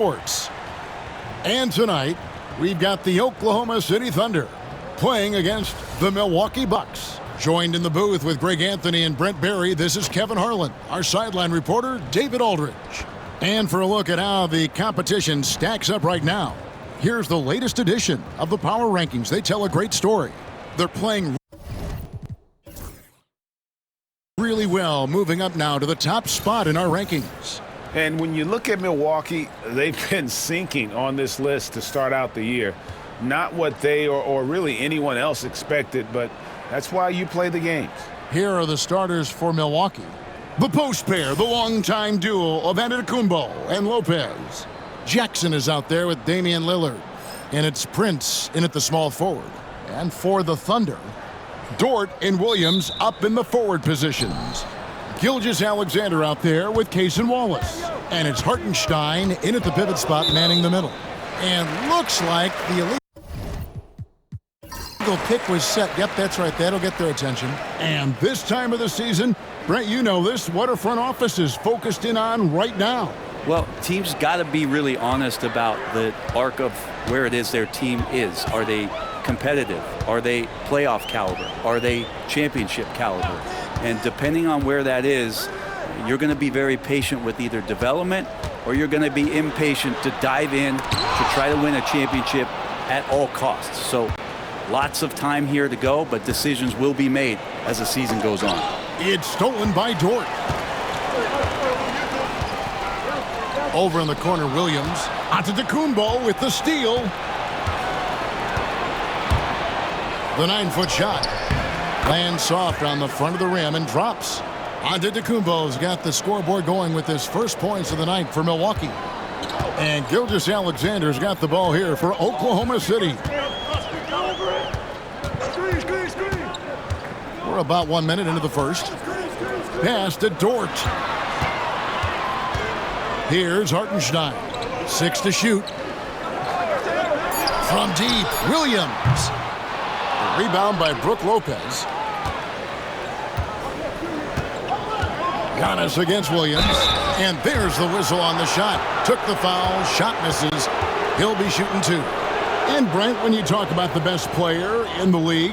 Sports. And tonight, we've got the Oklahoma City Thunder playing against the Milwaukee Bucks. Joined in the booth with Greg Anthony and Brent Barry, this is Kevin Harlan, our sideline reporter, David Aldridge. And for a look at how the competition stacks up right now, here's the latest edition of the Power Rankings. They tell a great story. They're playing really well, moving up now to the top spot in our rankings. And when you look at Milwaukee, they've been sinking on this list to start out the year. Not what they or really anyone else expected, but that's why you play the games. Here are the starters for Milwaukee. The post pair, the longtime duo of Antetokounmpo and Lopez. Jackson is out there with Damian Lillard. And it's Prince in at the small forward. And for the Thunder, Dort and Williams up in the forward positions. Gilgeous-Alexander out there with Cason Wallace. And it's Hartenstein in at the pivot spot, manning the middle. And looks like the illegal pick was set. Yep, that's right. That'll get their attention. And this time of the season, Brent, you know this, what are front offices focused in on right now? Well, teams got to be really honest about the arc of where it is their team is. Are they competitive? Are they playoff caliber? Are they championship caliber? And depending on where that is, you're going to be very patient with either development or you're going to be impatient to dive in to try to win a championship at all costs. So lots of time here to go, but decisions will be made as the season goes on. It's stolen by Dort. Over in the corner, Williams. Antetokounmpo with the steal. The 9-foot shot. Lands soft on the front of the rim and drops. Antetokounmpo's got the scoreboard going with his first points of the night for Milwaukee. And Gilgeous-Alexander's got the ball here for Oklahoma City. We're about 1 minute into the first. Pass to Dort. Here's Hartenstein. 6 to shoot. From deep, Williams. A rebound by Brook Lopez. Giannis against Williams. And there's the whistle on the shot. Took the foul. Shot misses. He'll be shooting 2. And Brent, when you talk about the best player in the league,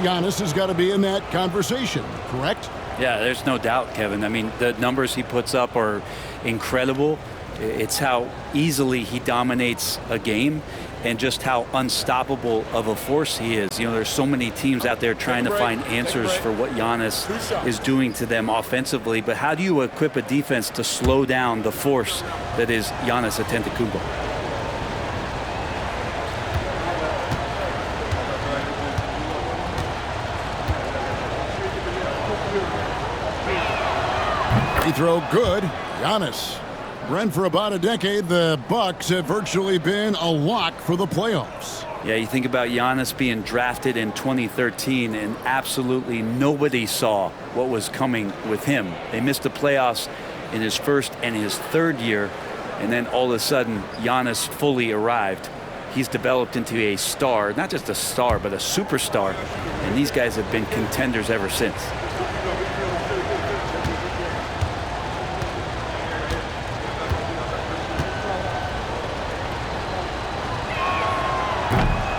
Giannis has got to be in that conversation, correct? Yeah, there's no doubt, Kevin. I mean, the numbers he puts up are incredible. It's how easily he dominates a game and just how unstoppable of a force he is. You know, there's so many teams out there trying to find answers for what Giannis is doing to them offensively, but how do you equip a defense to slow down the force that is Giannis Antetokounmpo? Free throw good. Giannis. Brent, for about a decade, the Bucks have virtually been a lock for the playoffs. Yeah, you think about Giannis being drafted in 2013, and absolutely nobody saw what was coming with him. They missed the playoffs in his first and his third year, and then all of a sudden, Giannis fully arrived. He's developed into a star, not just a star, but a superstar, and these guys have been contenders ever since.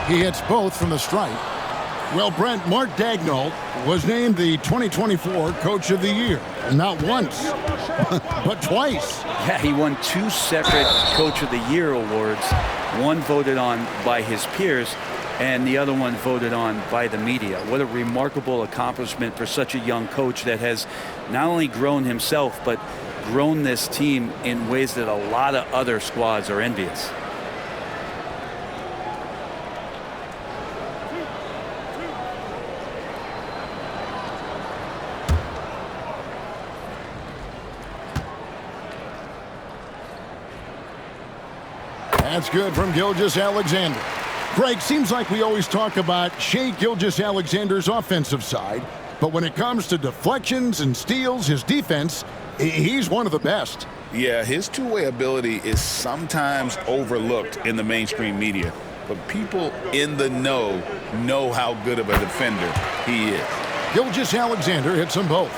He hits both from the stripe. Well, Brent, Mark Daigneault was named the 2024 Coach of the Year. Not once, but twice. Yeah, he won 2 separate Coach of the Year awards. One voted on by his peers, and the other one voted on by the media. What a remarkable accomplishment for such a young coach that has not only grown himself, but grown this team in ways that a lot of other squads are envious. That's good from Gilgeous-Alexander. Greg, seems like we always talk about Shai Gilgeous-Alexander's offensive side, but when it comes to deflections and steals, his defense, he's one of the best. Yeah, his two-way ability is sometimes overlooked in the mainstream media, but people in the know how good of a defender he is. Gilgeous-Alexander hits them both.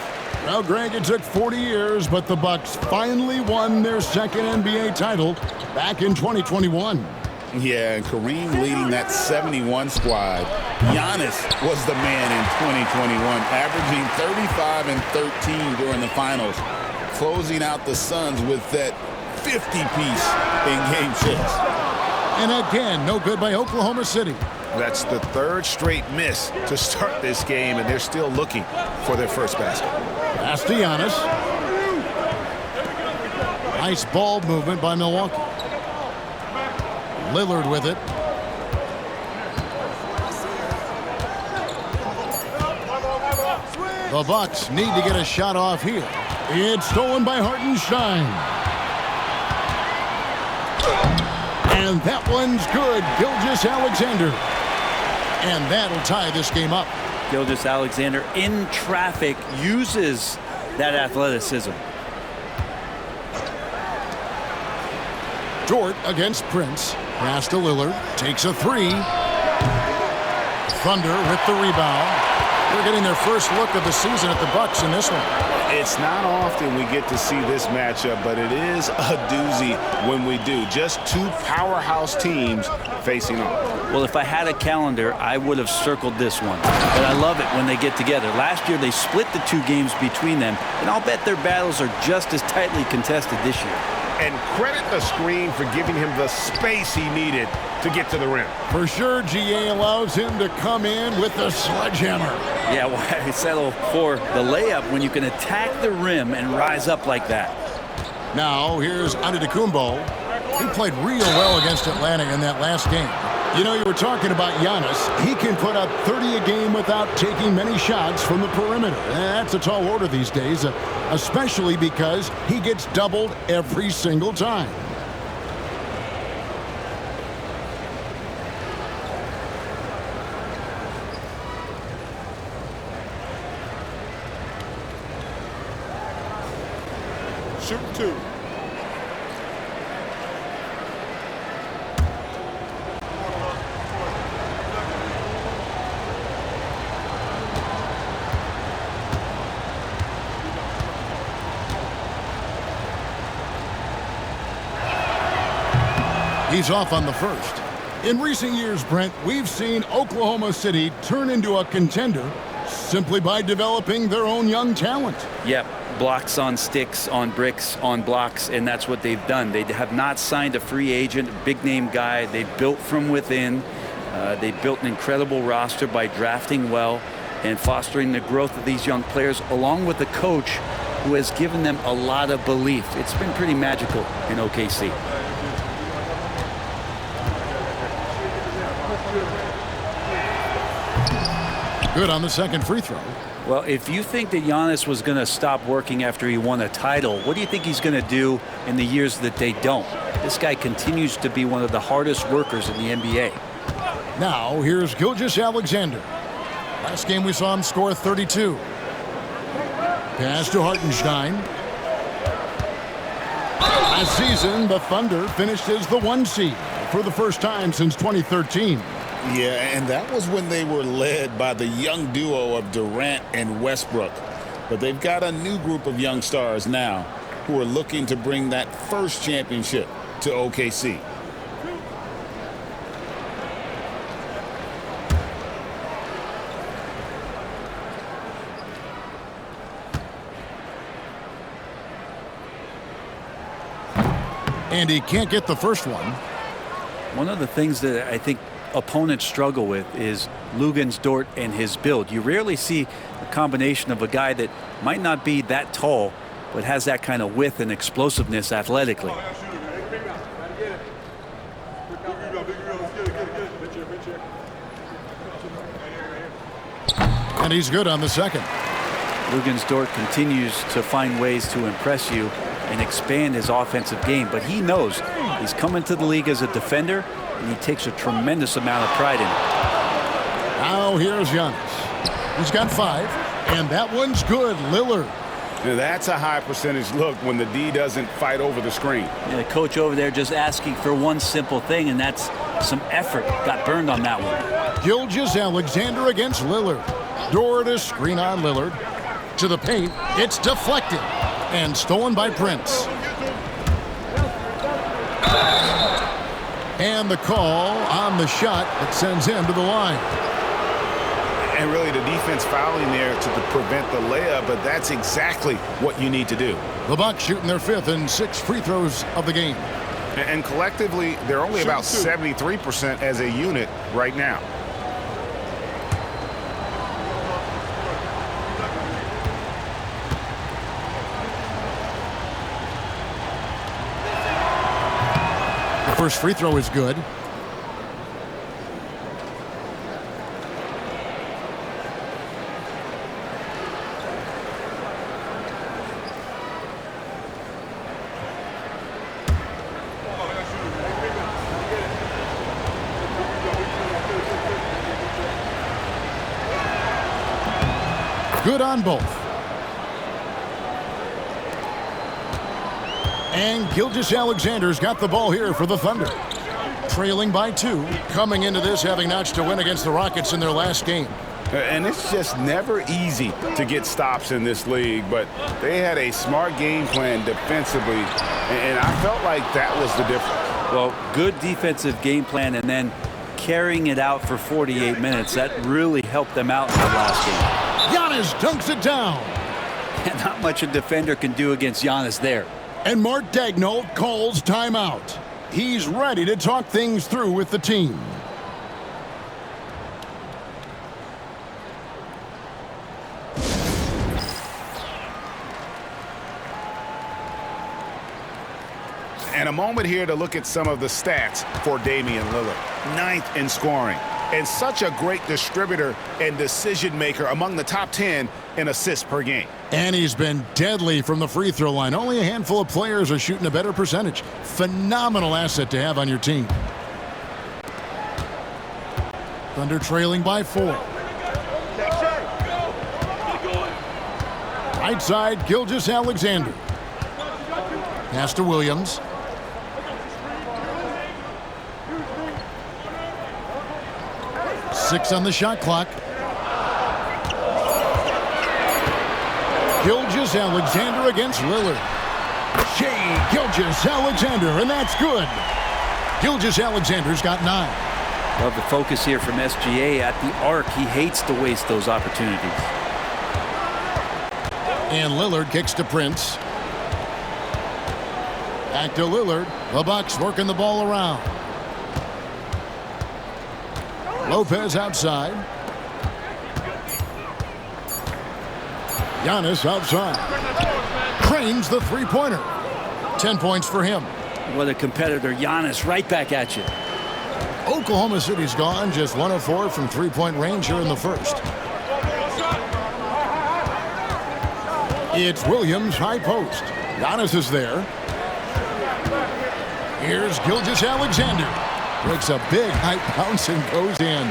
Well, Greg, it took 40 years, but the Bucks finally won their second NBA title back in 2021. Yeah, and Kareem leading that 71 squad. Giannis was the man in 2021, averaging 35 and 13 during the finals, closing out the Suns with that 50-piece in Game 6. And again, no good by Oklahoma City. That's the third straight miss to start this game, and they're still looking for their first basket. Pass to Giannis. Nice ball movement by Milwaukee. Lillard with it. The Bucks need to get a shot off here. It's stolen by Hartenstein. And that one's good. Gilgeous-Alexander. And that'll tie this game up. Gilgeous-Alexander in traffic uses that athleticism. Dort against Prince. Pass to Lillard. Takes a three. Thunder with the rebound. They're getting their first look of the season at the Bucks in this one. It's not often we get to see this matchup, but it is a doozy when we do. Just two powerhouse teams facing off. Well, if I had a calendar, I would have circled this one. But I love it when they get together. Last year, they split the two games between them, and I'll bet their battles are just as tightly contested this year. And credit the screen for giving him the space he needed to get to the rim. For sure, GA allows him to come in with the sledgehammer. Yeah, why settle for the layup when you can attack the rim and rise up like that? Now, here's Antetokounmpo. He played real well against Atlanta in that last game. You know, you were talking about Giannis. He can put up 30 a game without taking many shots from the perimeter. That's a tall order these days, especially because he gets doubled every single time. Shoot two. He's off on the first. In recent years, Brent, we've seen Oklahoma City turn into a contender simply by developing their own young talent. Yep, blocks on sticks, on bricks, on blocks, and that's what they've done. They have not signed a free agent, a big-name guy. They've built from within. They built an incredible roster by drafting well and fostering the growth of these young players, along with a coach who has given them a lot of belief. It's been pretty magical in OKC. Good on the second free throw. Well, if you think that Giannis was going to stop working after he won a title, what do you think he's going to do in the years that they don't? This guy continues to be one of the hardest workers in the NBA. Now, here's Gilgeous-Alexander. Last game we saw him score 32. Pass to Hartenstein. Last season, the Thunder finished as the 1 seed for the first time since 2013. Yeah, and that was when they were led by the young duo of Durant and Westbrook. But they've got a new group of young stars now who are looking to bring that first championship to OKC. And he can't get the first one. One of the things that I think opponents struggle with is Luguentz Dort and his build. You rarely see a combination of a guy that might not be that tall, but has that kind of width and explosiveness athletically. And he's good on the second. Luguentz Dort continues to find ways to impress you and expand his offensive game, but he knows he's coming to the league as a defender, and he takes a tremendous amount of pride in it. Now here's Giannis. He's got 5, and that one's good. Lillard. Now that's a high percentage look when the D doesn't fight over the screen. Yeah, the coach over there just asking for one simple thing, and that's some effort. Got burned on that one. Gilgeous-Alexander against Lillard. Dort a screen on Lillard. to the paint. It's deflected and stolen by Prince. And the call on the shot that sends him to the line. And really the defense fouling there to prevent the layup, but that's exactly what you need to do. The Bucks shooting their 5th and 6th free throws of the game. And collectively, they're only about 73% as a unit right now. The first free throw is good. Good on both. And Gilgeous-Alexander's got the ball here for the Thunder. Trailing by 2, coming into this having notched a win against the Rockets in their last game. And it's just never easy to get stops in this league, but they had a smart game plan defensively, and I felt like that was the difference. Well, good defensive game plan and then carrying it out for 48 minutes. That really helped them out in the last game. Giannis dunks it down. And not much a defender can do against Giannis there. And Mark Daigneault calls timeout. He's ready to talk things through with the team. And a moment here to look at some of the stats for Damian Lillard. 9th in scoring. And such a great distributor and decision maker, among the top 10 in assists per game. And he's been deadly from the free throw line. Only a handful of players are shooting a better percentage. Phenomenal asset to have on your team. Thunder trailing by 4. Right side, Gilgeous-Alexander. Pass to Williams. Six on the shot clock. Gilgeous-Alexander against Lillard. Shai Gilgeous-Alexander, and that's good. Gilgeous-Alexander's got 9. Love the focus here from SGA at the arc. He hates to waste those opportunities. And Lillard kicks to Prince. Back to Lillard. The Bucks working the ball around. Lopez outside. Giannis outside. Cranes the three-pointer. 10 points for him. What a competitor. Giannis right back at you. Oklahoma City's gone just 1 of 4 from three-point range here in the first. It's Williams high post. Giannis is there. Here's Gilgeous-Alexander. Breaks a big high bounce and goes in.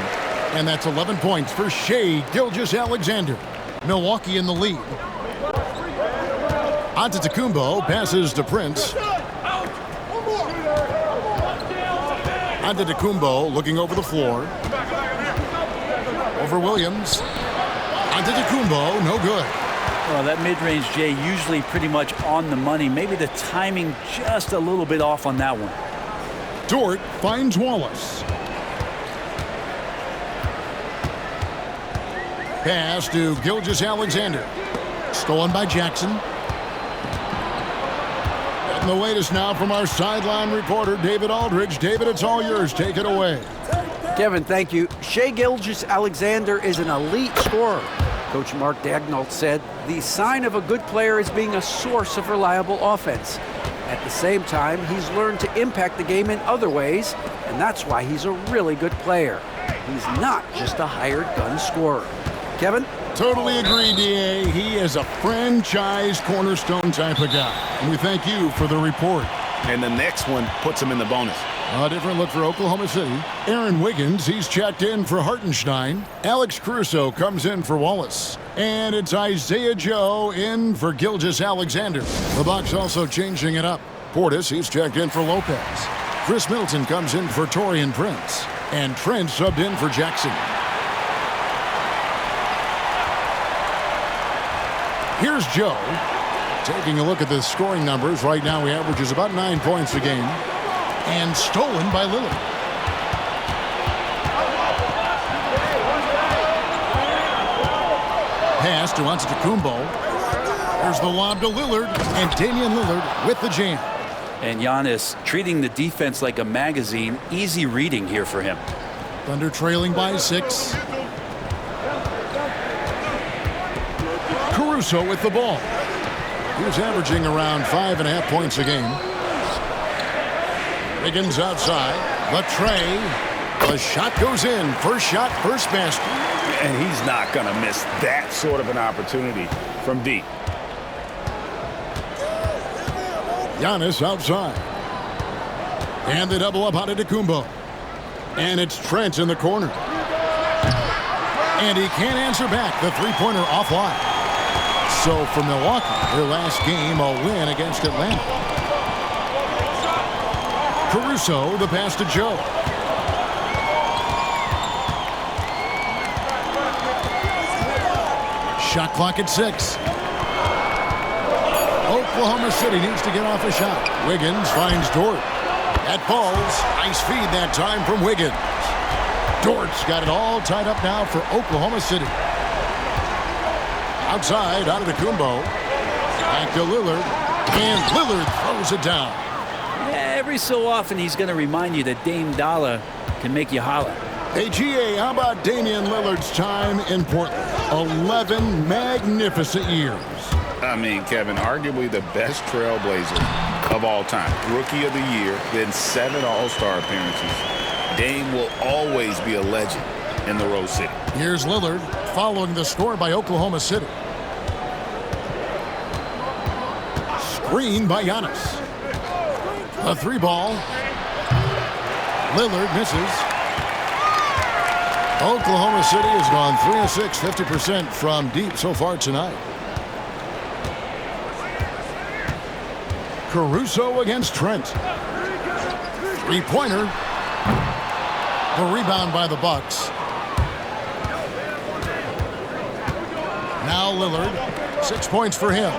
And that's 11 points for Shai Gilgeous-Alexander. Milwaukee in the lead. Antetokounmpo passes to Prince. Antetokounmpo looking over the floor. Over Williams. Antetokounmpo, no good. Well, that mid-range, Jay, usually pretty much on the money. Maybe the timing just a little bit off on that one. Dort finds Wallace. Pass to Gilgeous-Alexander. Stolen by Jackson. And the latest now from our sideline reporter, David Aldridge. David, it's all yours. Take it away. Kevin, thank you. Shai Gilgeous-Alexander is an elite scorer. Coach Mark Daigneault said the sign of a good player is being a source of reliable offense. At the same time, he's learned to impact the game in other ways, and that's why he's a really good player. He's not just a hired gun scorer. Kevin? Totally agree, D.A. He is a franchise cornerstone type of guy. And we thank you for the report. And the next one puts him in the bonus. A different look for Oklahoma City. Aaron Wiggins, he's checked in for Hartenstein. Alex Caruso comes in for Wallace. And it's Isaiah Joe in for Gilgeous-Alexander. The Bucks also changing it up. Portis, he's checked in for Lopez. Chris Middleton comes in for Taurean Prince. And Trent subbed in for Jackson. Here's Joe. Taking a look at the scoring numbers, right now he averages about 9 points a game. And stolen by Lillard. Pass to Antetokounmpo. There's the lob to Lillard, and Damian Lillard with the jam. And Giannis treating the defense like a magazine. Easy reading here for him. Thunder trailing by 6. Caruso with the ball. He was averaging around 5.5 points a game. Wiggins outside. Latray. The shot goes in. First shot, first basket. And he's not going to miss that sort of an opportunity from deep. Giannis outside. And they double up Antetokounmpo. And it's Trent in the corner. And he can't answer back. The three-pointer offline. So for Milwaukee, their last game, a win against Atlanta. Caruso, the pass to Joe. Shot clock at 6. Oklahoma City needs to get off a shot. Wiggins finds Dort. That falls. Nice feed that time from Wiggins. Dort's got it all tied up now for Oklahoma City. Outside, Antetokounmpo. Back to Lillard. And Lillard throws it down. Yeah, every so often he's going to remind you that Dame Dollar can make you holler. Hey, GA, how about Damian Lillard's time in Portland? 11 magnificent years. I mean, Kevin, arguably the best trailblazer of all time. Rookie of the year, then 7 All-Star appearances. Dame will always be a legend in the Rose City. Here's Lillard following the score by Oklahoma City. Screen by Giannis. A 3-ball. Lillard misses. Oklahoma City has gone 3 of 6, 50% from deep so far tonight. Caruso against Trent. Three-pointer. The rebound by the Bucks. Now Lillard, 6 points for him.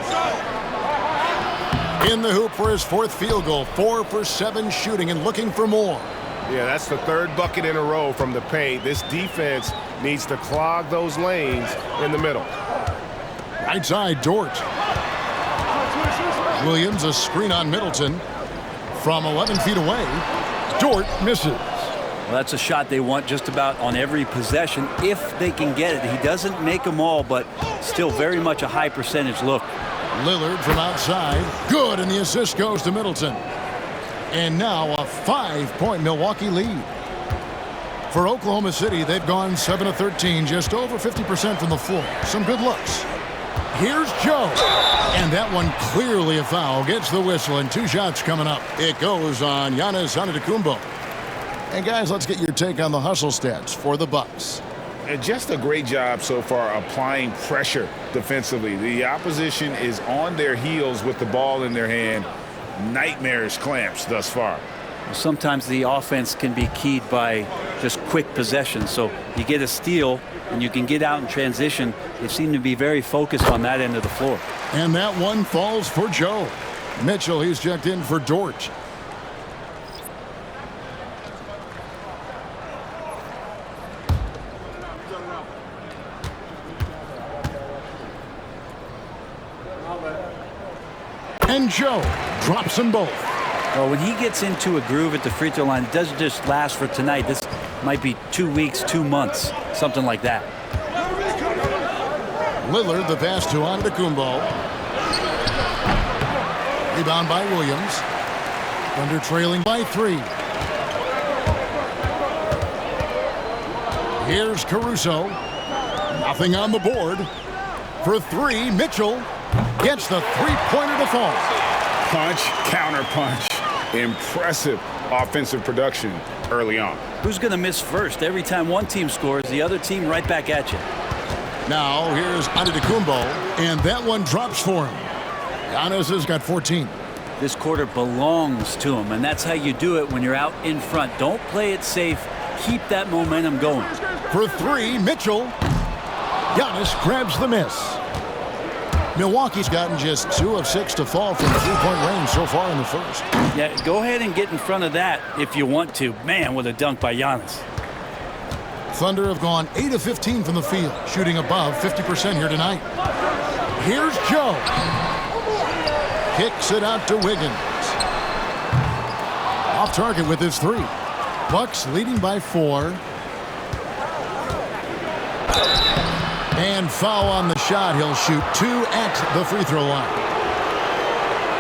In the hoop for his 4th field goal. 4 for 7 shooting and looking for more. Yeah, that's the 3rd bucket in a row from the paint. This defense needs to clog those lanes in the middle. Right side, Dort. Williams, a screen on Middleton. From 11 feet away, Dort misses. Well, that's a shot they want just about on every possession if they can get it. He doesn't make them all, but still very much a high percentage look. Lillard from outside. Good, and the assist goes to Middleton. And now a 5-point Milwaukee lead. For Oklahoma City, they've gone 7 of 13, just over 50% from the floor. Some good looks. Here's Joe. And that one clearly a foul. Gets the whistle, and 2 shots coming up. It goes on Giannis Antetokounmpo. And guys, let's get your take on the hustle stats for the Bucks. And just a great job so far applying pressure defensively. The opposition is on their heels with the ball in their hand. Nightmarish clamps thus far. Sometimes the offense can be keyed by just quick possession. So you get a steal and you can get out in transition. They seem to be very focused on that end of the floor. And that one falls for Joe. Mitchell, he's checked in for Dort. And Joe drops them both. Well, when he gets into a groove at the free throw line, it doesn't just last for tonight. This might be 2 weeks, 2 months, something like that. Lillard, the pass to Antetokounmpo. Rebound by Williams. Thunder trailing by 3. Here's Caruso. Nothing on the board. For 3, Mitchell gets the three-pointer to fall. Punch, counter punch. Impressive offensive production early on. Who's going to miss first? Every time one team scores, the other team right back at you. Now here's Antetokounmpo, and that one drops for him. Giannis has got 14. This quarter belongs to him, and that's how you do it when you're out in front. Don't play it safe. Keep that momentum going. For 3, Mitchell. Giannis grabs the miss. Milwaukee's gotten just 2 of 6 to fall from three-point range so far in the first. Yeah, go ahead and get in front of that if you want to. Man, what a dunk by Giannis. Thunder have gone 8 of 15 from the field, shooting above 50% here tonight. Here's Joe. Kicks it out to Wiggins. Off target with his 3. Bucks leading by 4. And foul on the shot. He'll shoot 2 at the free throw line.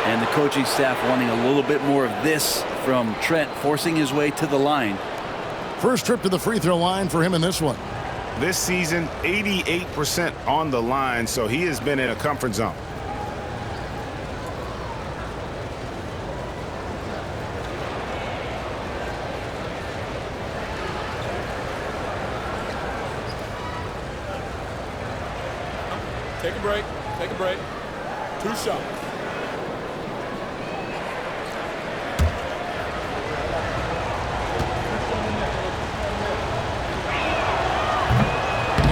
And the coaching staff wanting a little bit more of this from Trent, forcing his way to the line. First trip to the free throw line for him in this one. This season, 88% on the line, so he has been in a comfort zone. Take a break. Take a break. 2 shots.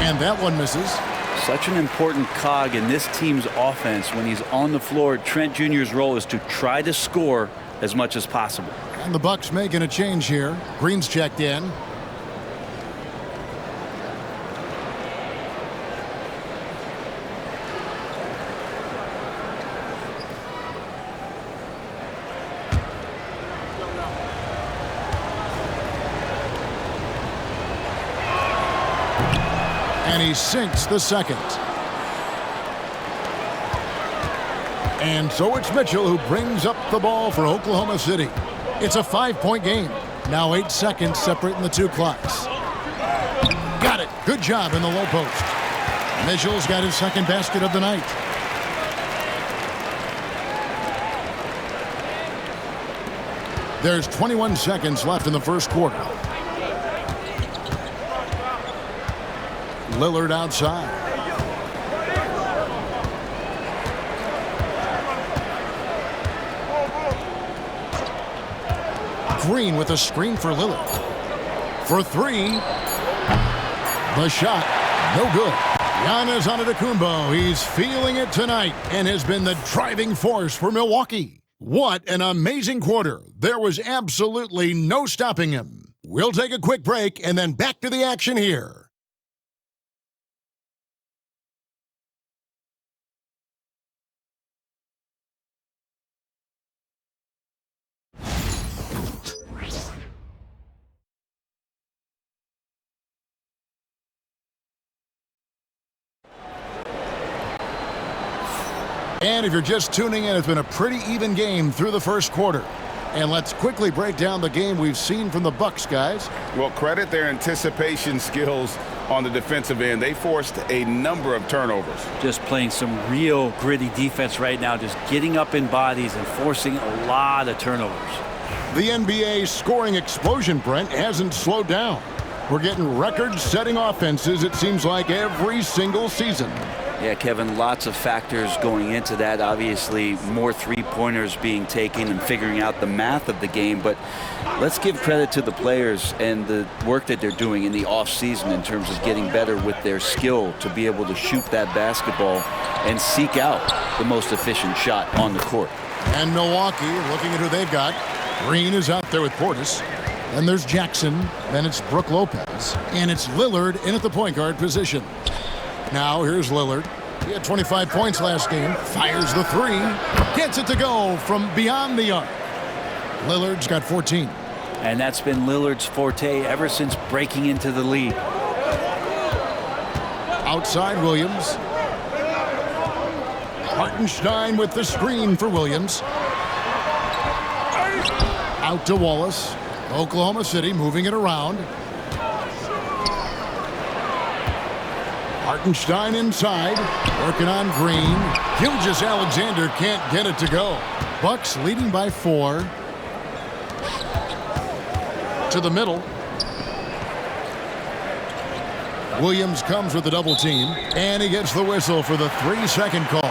And that one misses. Such an important cog in this team's offense. When he's on the floor, Trent Jr.'s role is to try to score as much as possible. And the Bucks making a change here. Green's checked in. And he sinks the second. And so it's Mitchell who brings up the ball for Oklahoma City. It's a 5-point game. Now 8 seconds separating the 2 clocks. Got it. Good job in the low post. Mitchell's got his second basket of the night. There's 21 seconds left in the first quarter. Lillard outside. Green with a screen for Lillard. For 3. The shot, no good. Giannis Antetokounmpo, he's feeling it tonight and has been the driving force for Milwaukee. What an amazing quarter. There was absolutely no stopping him. We'll take a quick break and then back to the action here. And if you're just tuning in, it's been a pretty even game through the first quarter. And let's quickly break down the game we've seen from the Bucks, guys. Well, credit their anticipation skills on the defensive end. They forced a number of turnovers. Just playing some real gritty defense right now, just getting up in bodies and forcing a lot of turnovers. The NBA scoring explosion, Brent, hasn't slowed down. We're getting record-setting offenses, it seems like, every single season. Yeah, Kevin, lots of factors going into that. Obviously, more three-pointers being taken and figuring out the math of the game. But let's give credit to the players and the work that they're doing in the off-season in terms of getting better with their skill to be able to shoot that basketball and seek out the most efficient shot on the court. And Milwaukee, looking at who they've got, Green is out there with Portis. Then there's Jackson. Then it's Brook Lopez. And it's Lillard in at the point guard position. Now here's Lillard. He had 25 points last game. Fires the 3. Gets it to go from beyond the arc. Lillard's got 14. And that's been Lillard's forte ever since breaking into the league. Outside Williams. Hartenstein with the screen for Williams. Out to Wallace. Oklahoma City moving it around. Hartenstein inside, working on Green. Gilgeous-Alexander can't get it to go. Bucks leading by 4. To the middle. Williams comes with the double team, and he gets the whistle for the 3-second call.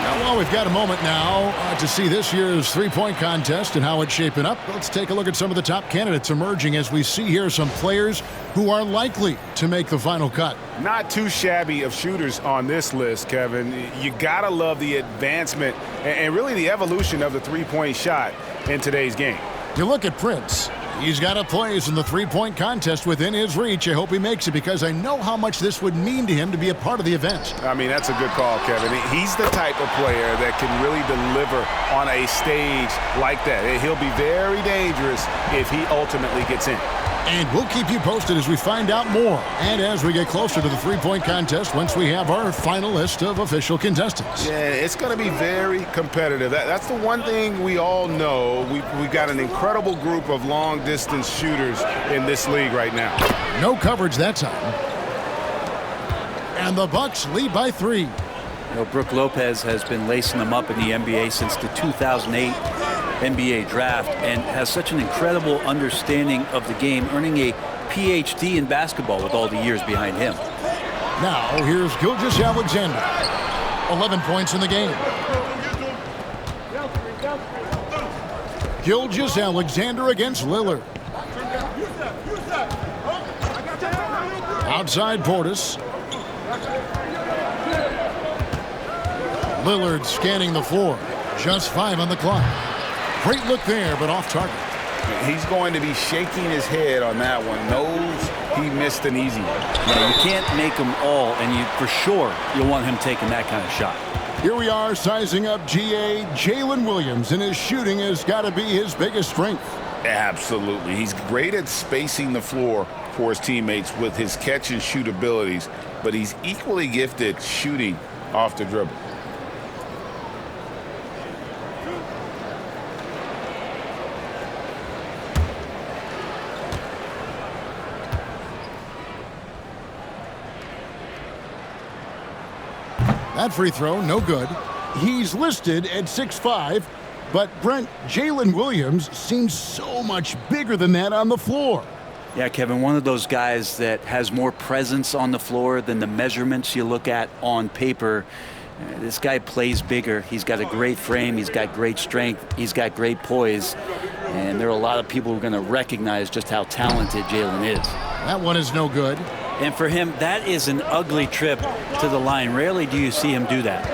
Well, we've got a moment now to see this year's three-point contest and how it's shaping up. Let's take a look at some of the top candidates emerging as we see here some players who are likely to make the final cut. Not too shabby of shooters on this list, Kevin. You gotta love the advancement and really the evolution of the three-point shot in today's game. You look at Prince. He's got a place in the three-point contest within his reach. I hope he makes it because I know how much this would mean to him to be a part of the event. I mean, that's a good call, Kevin. He's the type of player that can really deliver on a stage like that. He'll be very dangerous if he ultimately gets in. And we'll keep you posted as we find out more and as we get closer to the three-point contest once we have our final list of official contestants. Yeah, it's going to be very competitive. That's the one thing we all know. We've got an incredible group of long-distance shooters in this league right now. No coverage that time. And the Bucks lead by 3. You know, Brook Lopez has been lacing them up in the NBA since the 2008 NBA draft and has such an incredible understanding of the game, earning a PhD in basketball with all the years behind him. Now, here's Gilgeous-Alexander. 11 points in the game. Gilgeous-Alexander against Lillard. Outside Portis. Lillard scanning the floor. Just 5 on the clock. Great look there, but off target. He's going to be shaking his head on that one. Knows he missed an easy one. Yeah, you can't make them all, and for sure you'll want him taking that kind of shot. Here we are sizing up GA Jalen Williams, and his shooting has got to be his biggest strength. Absolutely. He's great at spacing the floor for his teammates with his catch and shoot abilities, but he's equally gifted shooting off the dribble. That free throw, no good. He's listed at 6'5", but Brent, Jalen Williams seems so much bigger than that on the floor. Yeah, Kevin, one of those guys that has more presence on the floor than the measurements you look at on paper. This guy plays bigger. He's got a great frame. He's got great strength. He's got great poise. And there are a lot of people who are going to recognize just how talented Jalen is. That one is no good. And for him, that is an ugly trip to the line. Rarely do you see him do that.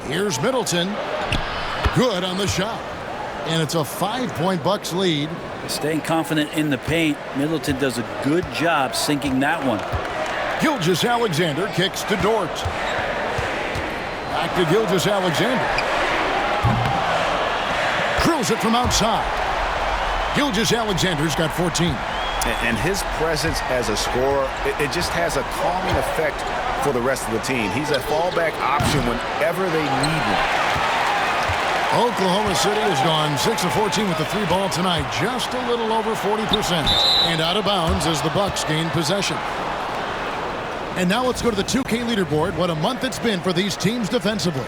Here's Middleton. Good on the shot. And it's a 5-point Bucks lead. Staying confident in the paint, Middleton does a good job sinking that one. Gilgeous-Alexander kicks to Dort. Back to Gilgeous-Alexander. Drills it from outside. Gilgeous-Alexander's got 14. And his presence as a scorer, it just has a calming effect for the rest of the team. He's a fallback option whenever they need one. Oklahoma City has gone 6 of 14 with the 3 ball tonight, just a little over 40%. And out of bounds as the Bucks gain possession. And now let's go to the 2K leaderboard. What a month it's been for these teams defensively.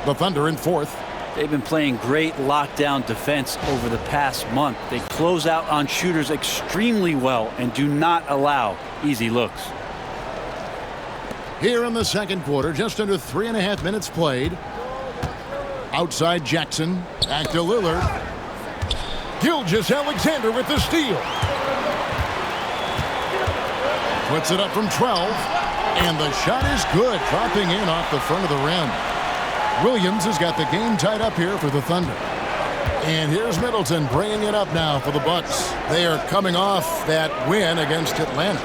The Thunder in 4th. They've been playing great lockdown defense over the past month. They close out on shooters extremely well and do not allow easy looks. Here in the second quarter, just under 3.5 minutes played. Outside Jackson, back to Lillard. Gilgeous-Alexander with the steal. Puts it up from 12, and the shot is good, dropping in off the front of the rim. Williams has got the game tied up here for the Thunder. And here's Middleton bringing it up now for the Bucks. They are coming off that win against Atlanta.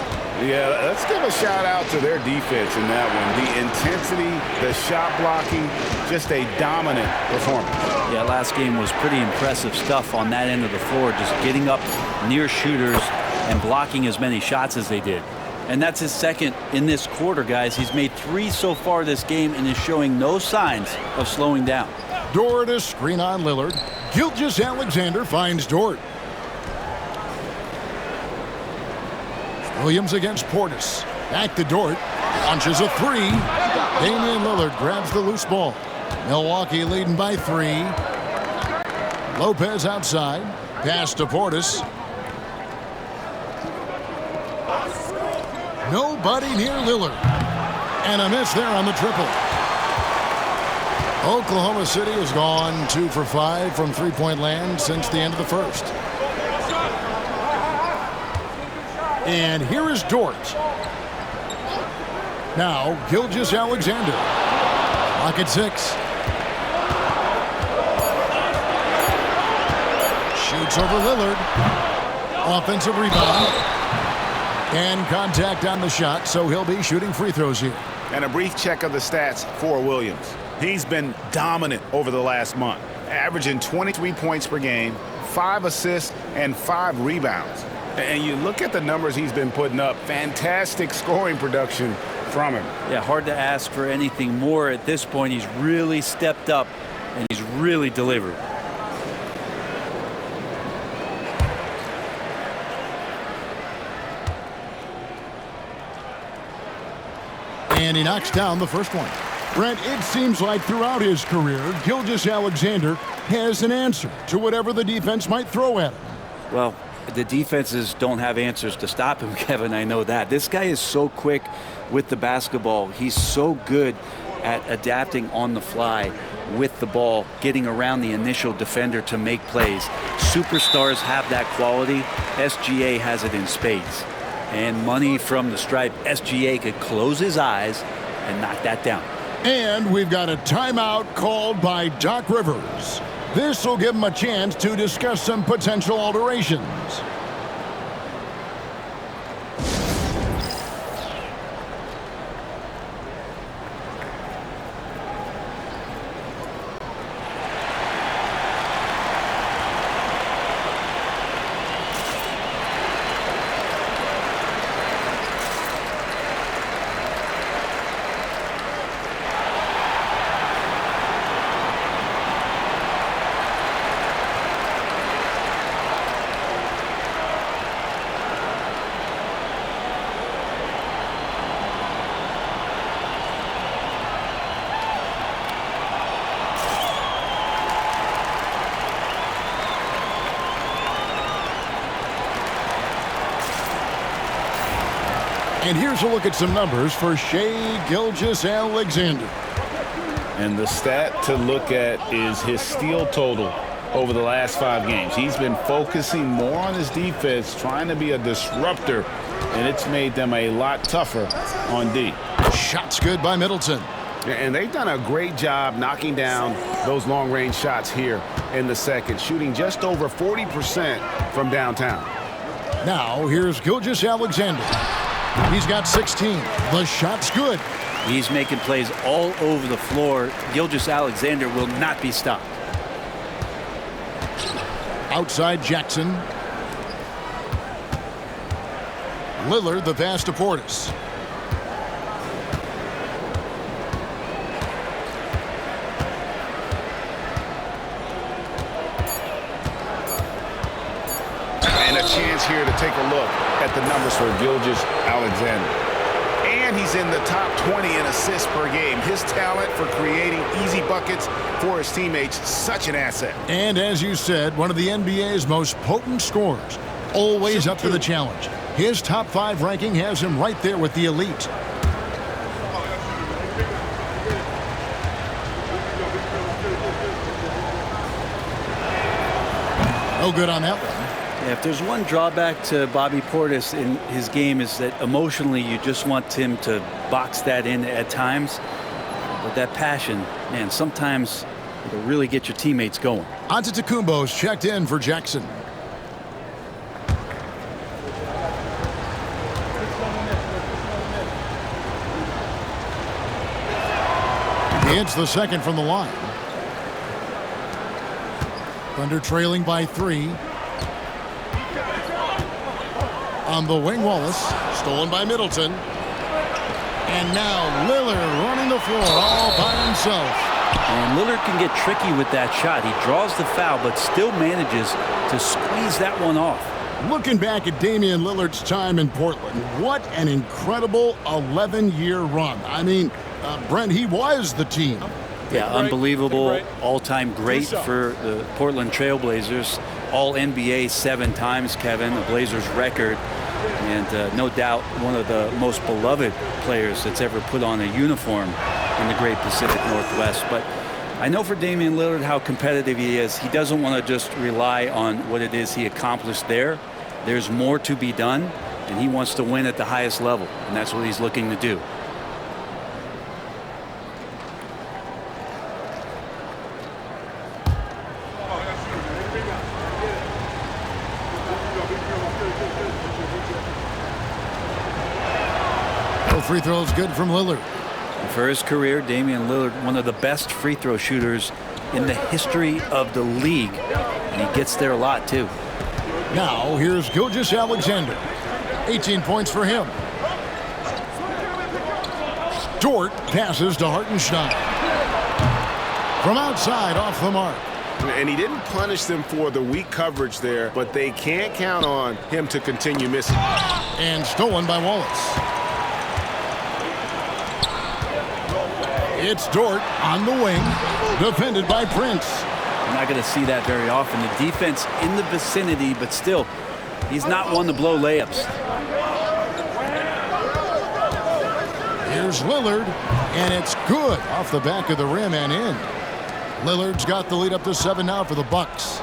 Yeah, let's give a shout out to their defense in that one. The intensity, the shot blocking, just a dominant performance. Yeah, last game was pretty impressive stuff on that end of the floor, just getting up near shooters and blocking as many shots as they did. And that's his second in this quarter, guys. He's made 3 so far this game and is showing no signs of slowing down. Dort a screen on Lillard. Gilgeous-Alexander finds Dort. Williams against Portis. Back to Dort. Launches a 3. Damian Lillard grabs the loose ball. Milwaukee leading by 3. Lopez outside. Pass to Portis. Nobody near Lillard. And a miss there on the triple. Oklahoma City has gone 2 for 5 from three-point land since the end of the first. And here is Dort. Now, Gilgeous-Alexander. Clock at 6. Shoots over Lillard. Offensive rebound. And contact on the shot, so he'll be shooting free throws here. And a brief check of the stats for Williams. He's been dominant over the last month, averaging 23 points per game, 5 assists, and 5 rebounds. And you look at the numbers he's been putting up, fantastic scoring production from him. Yeah, hard to ask for anything more at this point. He's really stepped up, and he's really delivered. And he knocks down the first one. Brent, it seems like throughout his career, Gilgeous-Alexander has an answer to whatever the defense might throw at him. Well, the defenses don't have answers to stop him, Kevin. I know that. This guy is so quick with the basketball. He's so good at adapting on the fly with the ball, getting around the initial defender to make plays. Superstars have that quality. SGA has it in spades. And money from the stripe, SGA could close his eyes and knock that down. And we've got a timeout called by Doc Rivers. This will give him a chance to discuss some potential alterations. And here's a look at some numbers for Shai Gilgeous-Alexander. And the stat to look at is his steal total over the last 5 games. He's been focusing more on his defense, trying to be a disruptor, and it's made them a lot tougher on D. Shots good by Middleton. And they've done a great job knocking down those long-range shots here in the second, shooting just over 40% from downtown. Now, here's Gilgeous-Alexander. He's got 16. The shot's good. He's making plays all over the floor. Gilgeous-Alexander will not be stopped. Outside Jackson. Lillard, the pass to Portis. And a chance here to take a look at the numbers for Gilgeous-Alexander. And he's in the top 20 in assists per game. His talent for creating easy buckets for his teammates, such an asset. And as you said, one of the NBA's most potent scorers. Always up to the challenge. His top 5 ranking has him right there with the elite. No good on that one. Yeah, if there's one drawback to Bobby Portis in his game is that emotionally you just want him to box that in at times. But that passion, man, sometimes it'll really get your teammates going. Antetokounmpo's checked in for Jackson. He hits the second from the line. Thunder trailing by 3. On the wing, Wallace. Stolen by Middleton. And now Lillard running the floor all by himself. And Lillard can get tricky with that shot. He draws the foul, but still manages to squeeze that one off. Looking back at Damian Lillard's time in Portland, what an incredible 11-year run. I mean, Brent, he was the team. Yeah, unbelievable, all-time great for the Portland Trailblazers. All-NBA 7 times, Kevin, the Blazers record. And no doubt one of the most beloved players that's ever put on a uniform in the great Pacific Northwest. But I know for Damian Lillard how competitive he is. He doesn't want to just rely on what it is he accomplished there. There's more to be done, and he wants to win at the highest level, and that's what he's looking to do. No free throws good from Lillard. And for his career, Damian Lillard, one of the best free throw shooters in the history of the league, and he gets there a lot too. Now here's Gilgeous-Alexander. 18 points for him. Dort passes to Hartenstein. From outside, off the mark. And he didn't punish them for the weak coverage there, but they can't count on him to continue missing. And stolen by Wallace. It's Dort on the wing, defended by Prince. You're not going to see that very often. The defense in the vicinity, but still, he's not one to blow layups. Here's Lillard, and it's good off the back of the rim and in. Lillard's got the lead up to 7 now for the Bucks.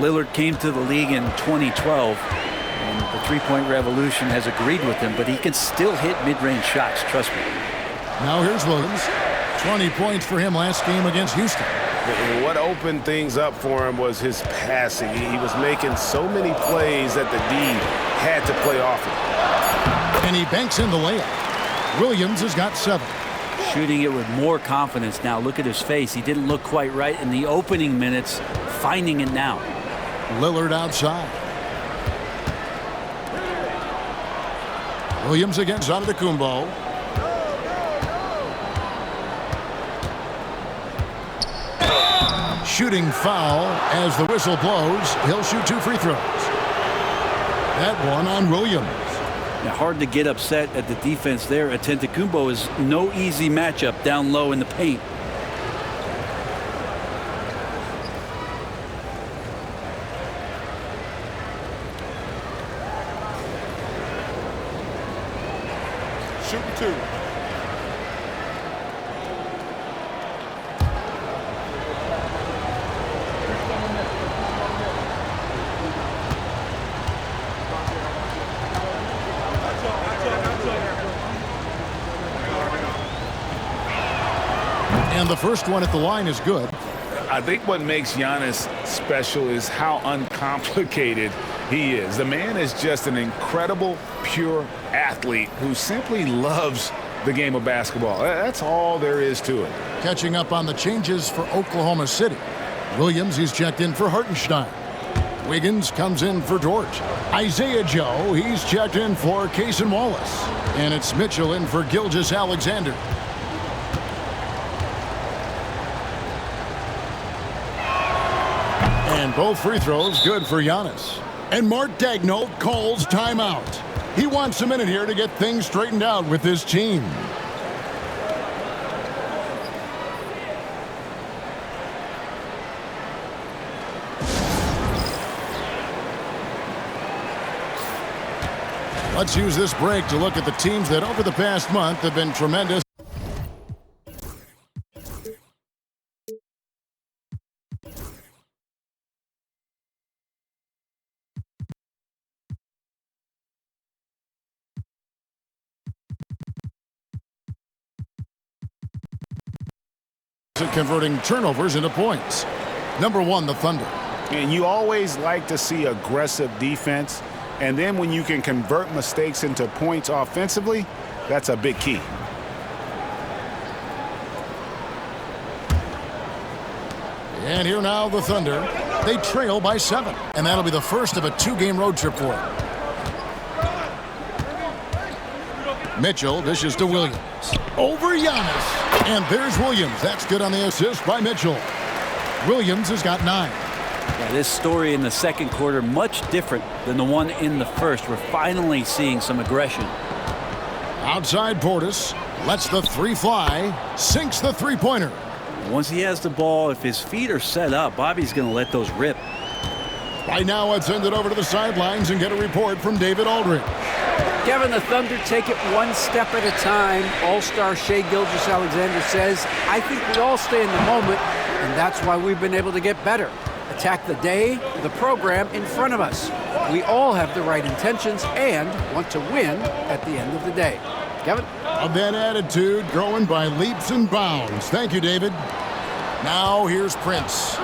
Lillard came to the league in 2012, and the three-point revolution has agreed with him, but he can still hit mid-range shots, trust me. Now here's Williams. 20 points for him last game against Houston. And what opened things up for him was his passing. He was making so many plays that the D had to play off him. And he banks in the layup. Williams has got 7. Shooting it with more confidence now. Look at his face. He didn't look quite right in the opening minutes, finding it now. Lillard outside. Williams against Antetokounmpo. Shooting foul as the whistle blows. He'll shoot 2 free throws. That one on Williams. Now, hard to get upset at the defense there. Antetokounmpo is no easy matchup down low in the paint. Shooting 2. And the first one at the line is good. I think what makes Giannis special is how uncomplicated he is. The man is just an incredible, pure athlete who simply loves the game of basketball. That's all there is to it. Catching up on the changes for Oklahoma City. Williams, he's checked in for Hartenstein. Wiggins comes in for Dort. Isaiah Joe, he's checked in for Cason Wallace. And it's Mitchell in for Gilgeous-Alexander. And both free throws good for Giannis. And Mark Daigneault calls timeout. He wants a minute here to get things straightened out with his team. Let's use this break to look at the teams that over the past month have been tremendous. Converting turnovers into points. Number 1, the Thunder. And you always like to see aggressive defense, and then when you can convert mistakes into points offensively, that's a big key. And here now the Thunder. They trail by 7, and that'll be the first of a 2-game road trip for them. Mitchell dishes to Williams. Over Giannis. And there's Williams. That's good on the assist by Mitchell. Williams has got 9. Yeah, this story in the second quarter, much different than the one in the first. We're finally seeing some aggression. Outside Portis. Lets the 3 fly. Sinks the 3-pointer. Once he has the ball, if his feet are set up, Bobby's going to let those rip. Right now, let's send it over to the sidelines and get a report from David Aldridge. Kevin, the Thunder take it one step at a time. All-star Shai Gilgeous-Alexander says, I think we all stay in the moment, And that's why we've been able to get better. Attack the day, the program in front of us. We all have the right intentions and want to win at the end of the day. Kevin? That attitude growing by leaps and bounds. Thank you, David. Now here's Prince.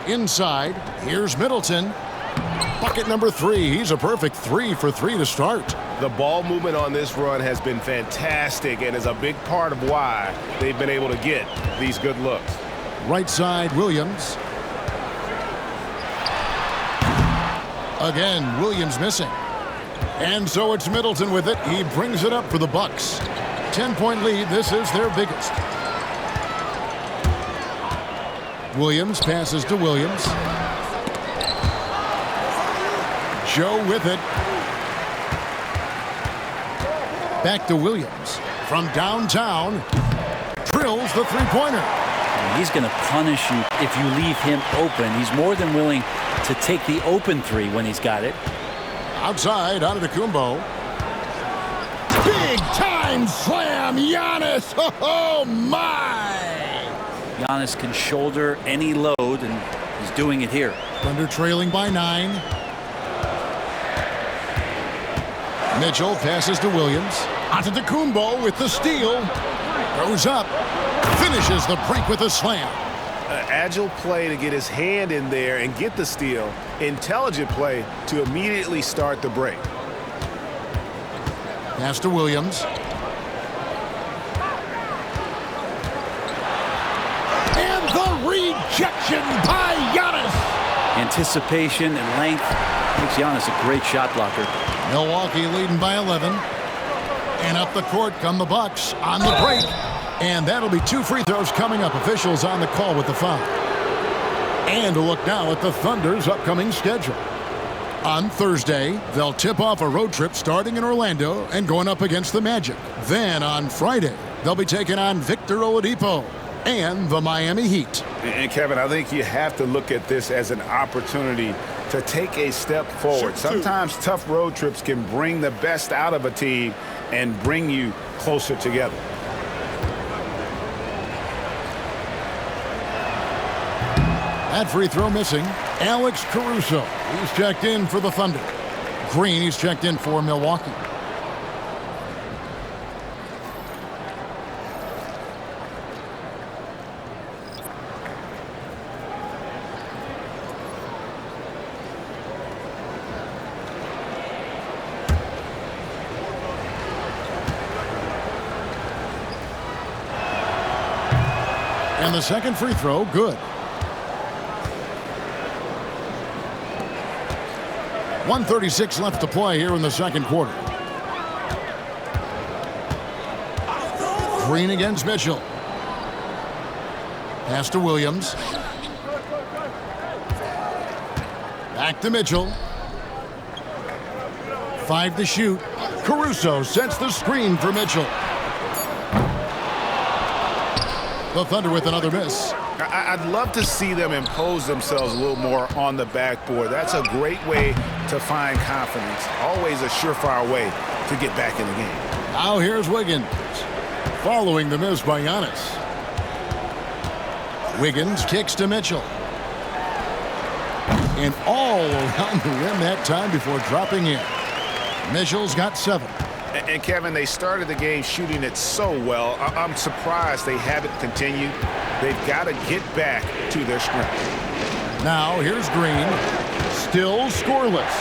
Inside, here's Middleton. Bucket number 3. He's a perfect 3 for 3 to start. The ball movement on this run has been fantastic and is a big part of why they've been able to get these good looks. Right side, Williams. Again, Williams missing. And so it's Middleton with it. He brings it up for the Bucks. 10-point lead. This is their biggest. Williams passes to Williams. Joe with it. Back to Williams. From downtown. Drills the three-pointer. He's going to punish you if you leave him open. He's more than willing to take the open 3 when he's got it. Outside, Antetokounmpo. Big time slam, Giannis. Oh my! Giannis can shoulder any load, and he's doing it here. Thunder trailing by 9. Mitchell passes to Williams. Antetokounmpo with the steal. Goes up. Finishes the break with a slam. Agile play to get his hand in there and get the steal. Intelligent play to immediately start the break. Pass to Williams. And the rejection by Giannis. Anticipation and length makes Giannis a great shot blocker. Milwaukee leading by 11. And up the court come the Bucks on the break. And that'll be 2 free throws coming up. Officials on the call with the foul. And a look now at the Thunder's upcoming schedule. On Thursday, they'll tip off a road trip starting in Orlando and going up against the Magic. Then on Friday, they'll be taking on Victor Oladipo and the Miami Heat. And Kevin, I think you have to look at this as an opportunity to take a step forward. Sometimes tough road trips can bring the best out of a team and bring you closer together. That free throw missing. Alex Caruso. He's checked in for the Thunder. Green, he's checked in for Milwaukee. And the second free throw, good. 1:36 left to play here in the second quarter. Green against Mitchell. Pass to Williams. Back to Mitchell. 5 to shoot. Caruso sets the screen for Mitchell. The Thunder with another miss. I'd love to see them impose themselves a little more on the backboard. That's a great way to find confidence. Always a surefire way to get back in the game. Now here's Wiggins. Following the miss by Giannis. Wiggins kicks to Mitchell. And all around the rim that time before dropping in. Mitchell's got 7. And Kevin, they started the game shooting it so well. I'm surprised they haven't continued. They've got to get back to their strength. Now here's Green. Still scoreless.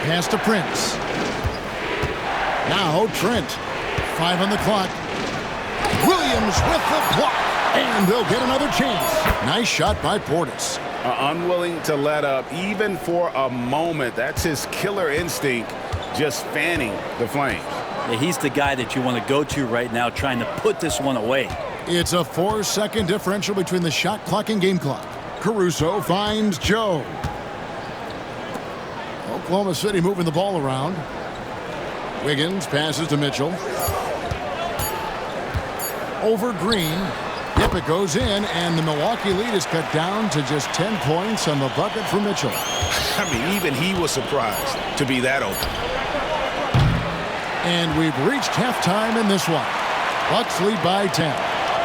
Pass to Prince. Now Trent. 5 on the clock. Williams with the block. And they'll get another chance. Nice shot by Portis. Unwilling to let up even for a moment. That's his killer instinct, just fanning the flames. Yeah, he's the guy that you want to go to right now, trying to put this one away. It's a 4-second differential between the shot clock and game clock. Caruso finds Joe. Oklahoma City moving the ball around. Wiggins passes to Mitchell. Over Green. Yep, it goes in, and the Milwaukee lead is cut down to just 10 points on the bucket for Mitchell. I mean, even he was surprised to be that open. And we've reached halftime in this one. Bucks lead by 10.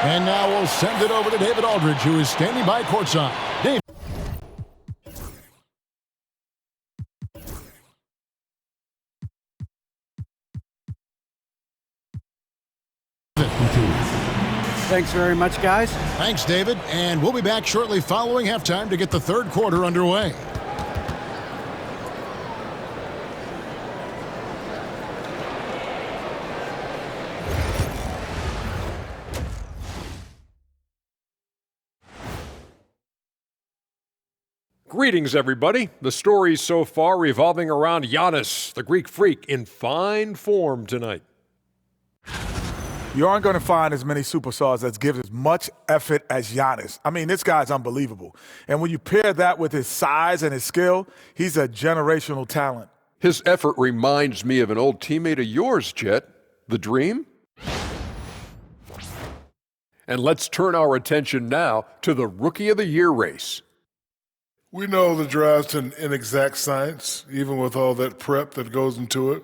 And now we'll send it over to David Aldridge, who is standing by courtside. David. Thanks very much, guys. Thanks, David. And we'll be back shortly following halftime to get the third quarter underway. Greetings, everybody. The stories so far revolving around Giannis, the Greek freak, in fine form tonight. You aren't going to find as many superstars that give as much effort as Giannis. I mean, this guy's unbelievable. And when you pair that with his size and his skill, he's a generational talent. His effort reminds me of an old teammate of yours, Chet, the Dream. And let's turn our attention now to the Rookie of the Year race. We know the draft's an inexact science, even with all that prep that goes into it.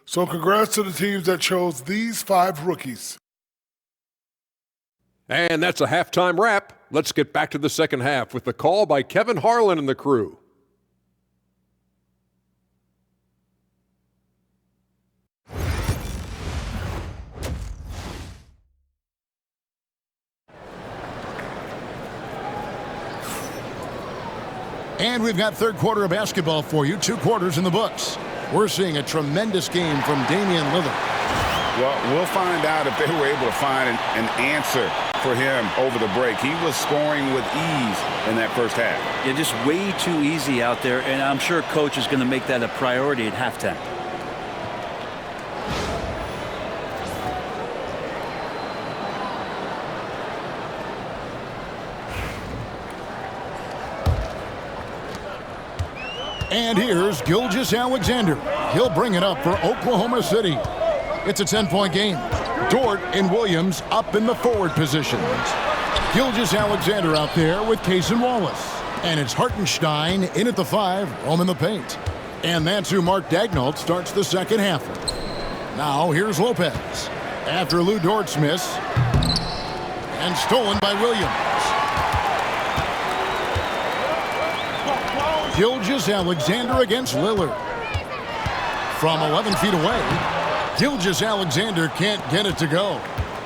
So congrats to the teams that chose these 5 rookies. And that's a halftime wrap. Let's get back to the second half with the call by Kevin Harlan and the crew. And we've got third quarter of basketball for you. 2 quarters in the books. We're seeing a tremendous game from Damian Lillard. Well, we'll find out if they were able to find an answer for him over the break. He was scoring with ease in that first half. Yeah, just way too easy out there, and I'm sure coach is going to make that a priority at halftime. And here's Gilgeous-Alexander. He'll bring it up for Oklahoma City. It's a 10-point game. Dort and Williams up in the forward positions. Gilgeous-Alexander out there with Case and Wallace. And it's Hartenstein in at the 5, home in the paint. And that's who Mark Daigneault starts the second half. Now here's Lopez. After Lou Dort's miss. And stolen by Williams. Gilgeous-Alexander against Lillard. From 11 feet away, Gilgeous-Alexander can't get it to go.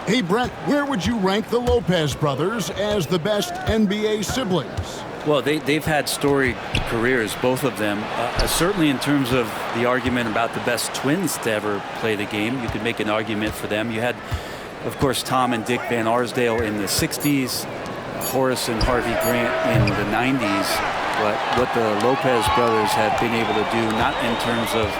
Hey, Brent, where would you rank the Lopez brothers as the best NBA siblings? Well, they've had storied careers, both of them. Certainly in terms of the argument about the best twins to ever play the game, you could make an argument for them. You had, of course, Tom and Dick Van Arsdale in the 60s, Horace and Harvey Grant in the 90s. But what the Lopez brothers have been able to do, not in terms of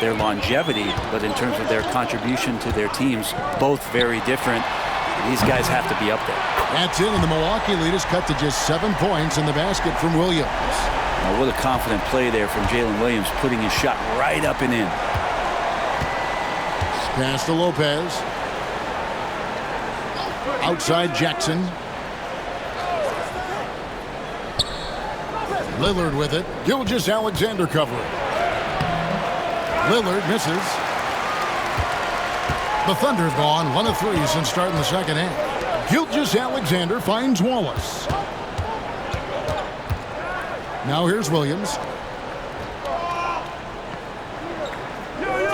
their longevity, but in terms of their contribution to their teams, both very different. These guys have to be up there. That's it, and the Milwaukee lead is cut to just 7 points in the basket from Williams. What a confident play there from Jalen Williams, putting his shot right up and in. Pass to Lopez. Outside Jackson. Lillard with it. Gilgeous-Alexander covering. Lillard misses. The Thunder have gone 1 of 3 since starting the second half. Gilgeous-Alexander finds Wallace. Now here's Williams.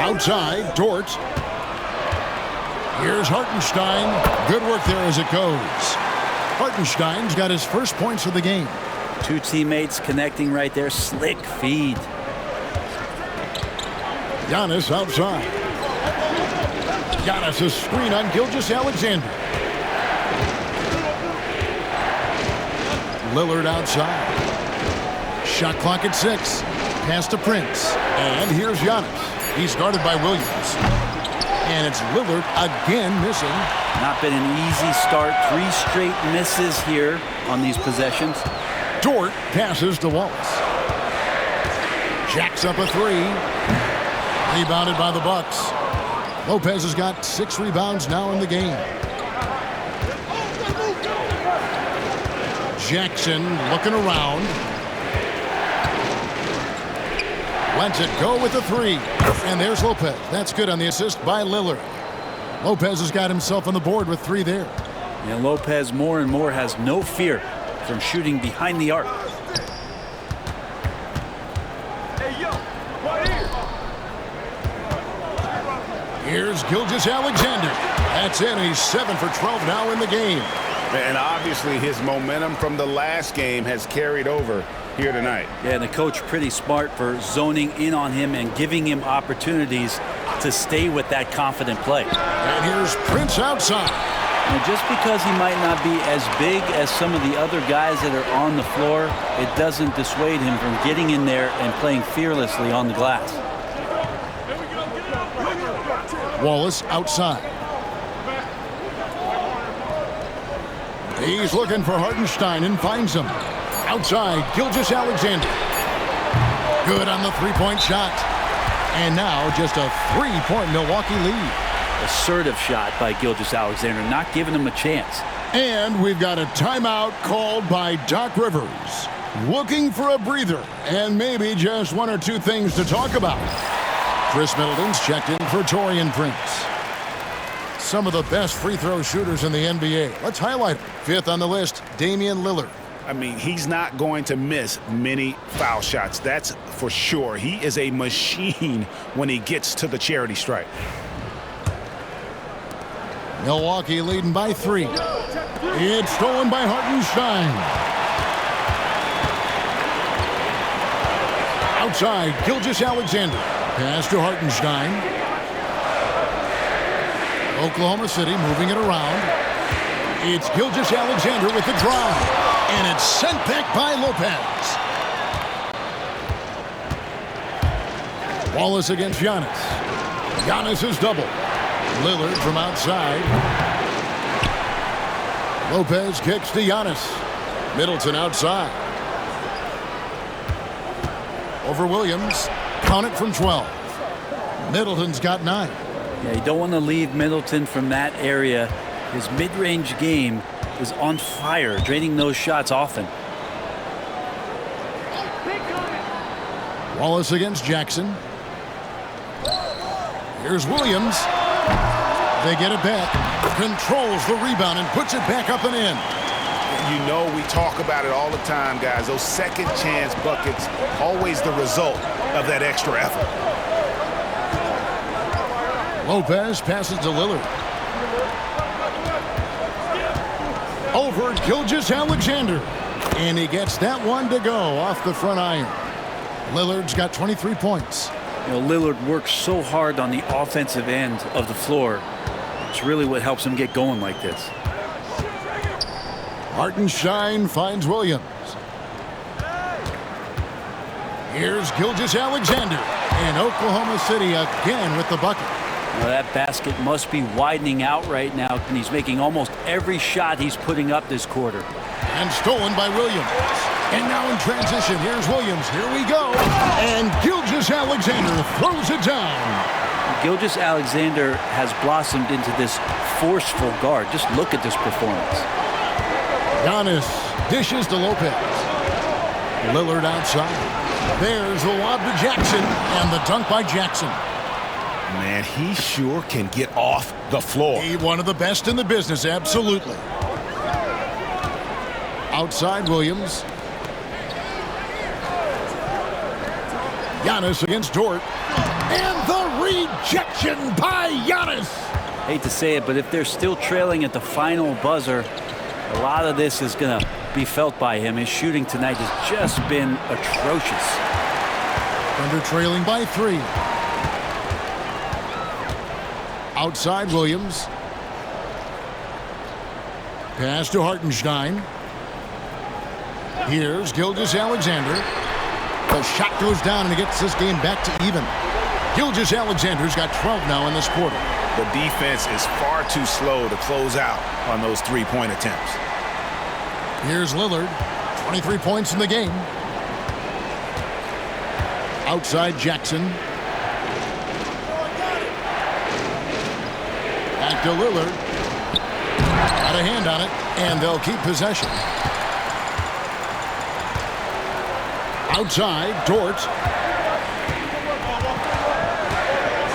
Outside, Dort. Here's Hartenstein. Good work there as it goes. Hartenstein's got his first points of the game. 2 teammates connecting right there. Slick feed. Giannis outside. Giannis a screen on Gilgeous-Alexander. Lillard outside. Shot clock at 6. Pass to Prince. And here's Giannis. He's guarded by Williams. And it's Lillard again missing. Not been an easy start. 3 straight misses here on these possessions. Dort passes to Wallace. Jacks up a 3. Rebounded by the Bucks. Lopez has got 6 rebounds now in the game. Jackson looking around. Lets it go with the 3. And there's Lopez. That's good on the assist by Lillard. Lopez has got himself on the board with 3 there. And Lopez more and more has no fear from shooting behind the arc. Here's Gilgeous-Alexander. That's it. He's 7 for 12 now in the game. And obviously his momentum from the last game has carried over here tonight. Yeah, and the coach pretty smart for zoning in on him and giving him opportunities to stay with that confident play. And here's Prince outside. Now, just because he might not be as big as some of the other guys that are on the floor, it doesn't dissuade him from getting in there and playing fearlessly on the glass. Wallace outside. He's looking for Hartenstein and finds him. Outside, Gilgeous-Alexander. Good on the three-point shot. And now just a 3-point Milwaukee lead. Assertive shot by Gilgeous-Alexander, not giving him a chance. And we've got a timeout called by Doc Rivers. Looking for a breather and maybe just 1 or 2 things to talk about. Chris Middleton's checked in for Taurean Prince. Some of the best free throw shooters in the NBA. Let's highlight them. 5th on the list, Damian Lillard. I mean, he's not going to miss many foul shots. That's for sure. He is a machine when he gets to the charity stripe. Milwaukee leading by 3. It's stolen by Hartenstein. Outside, Gilgeous-Alexander. Pass to Hartenstein. Oklahoma City moving it around. It's Gilgeous-Alexander with the drive. And it's sent back by Lopez. Wallace against Giannis. Giannis is double. Lillard from outside. Lopez kicks to Giannis. Middleton outside. Over Williams. Count it from 12. Middleton's got 9. Yeah, you don't want to leave Middleton from that area. His mid-range game is on fire, draining those shots often. Wallace against Jackson. Here's Williams. They get it back. Controls the rebound and puts it back up and in. You know, we talk about it all the time, guys. Those second chance buckets, always the result of that extra effort. Lopez passes to Lillard. Over Gilgeous-Alexander. And he gets that one to go off the front iron. Lillard's got 23 points. You know, Lillard works so hard on the offensive end of the floor. It's really what helps him get going like this. Hartenstein finds Williams. Here's Gilgeous-Alexander. And Oklahoma City again with the bucket. Now that basket must be widening out right now, and he's making almost every shot he's putting up this quarter. And stolen by Williams. And now in transition, here's Williams. Here we go. And Gilgeous-Alexander throws it down. Gilgeous-Alexander has blossomed into this forceful guard. Just look at this performance. Giannis dishes to Lopez. Lillard outside. There's the lob to Jackson. And the dunk by Jackson. Man, he sure can get off the floor. He's one of the best in the business, absolutely. Outside Williams. Giannis against Dort. And the rejection by Giannis. Hate to say it, but if they're still trailing at the final buzzer, a lot of this is going to be felt by him. His shooting tonight has just been atrocious. Thunder trailing by 3. Outside Williams. Pass to Hartenstein. Here's Gilgeous-Alexander. The shot goes down and he gets this game back to even. Gilgeous-Alexander's got 12 now in this quarter. The defense is far too slow to close out on those three-point attempts. Here's Lillard. 23 points in the game. Outside Jackson. Back to Lillard. Got a hand on it, and they'll keep possession. Outside, Dort.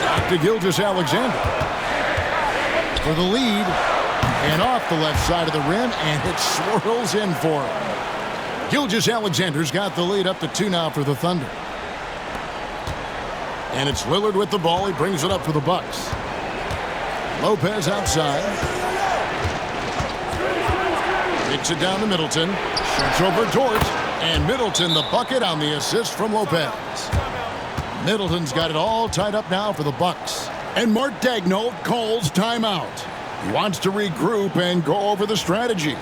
Back to Gilgeous-Alexander. for the lead. And off the left side of the rim, and it swirls in for him. 𝗫𝙠∫ got the lead up to 2 now for the Thunder. And it's Lillard with the ball. He brings it up for the Bucks. Lopez outside. Kicks it down to Middleton. Shoots over Dort. And Middleton the bucket on the assist from Lopez. Middleton's got it all tied up now for the Bucks. And Mark Daigneault calls timeout. He wants to regroup and go over the strategy.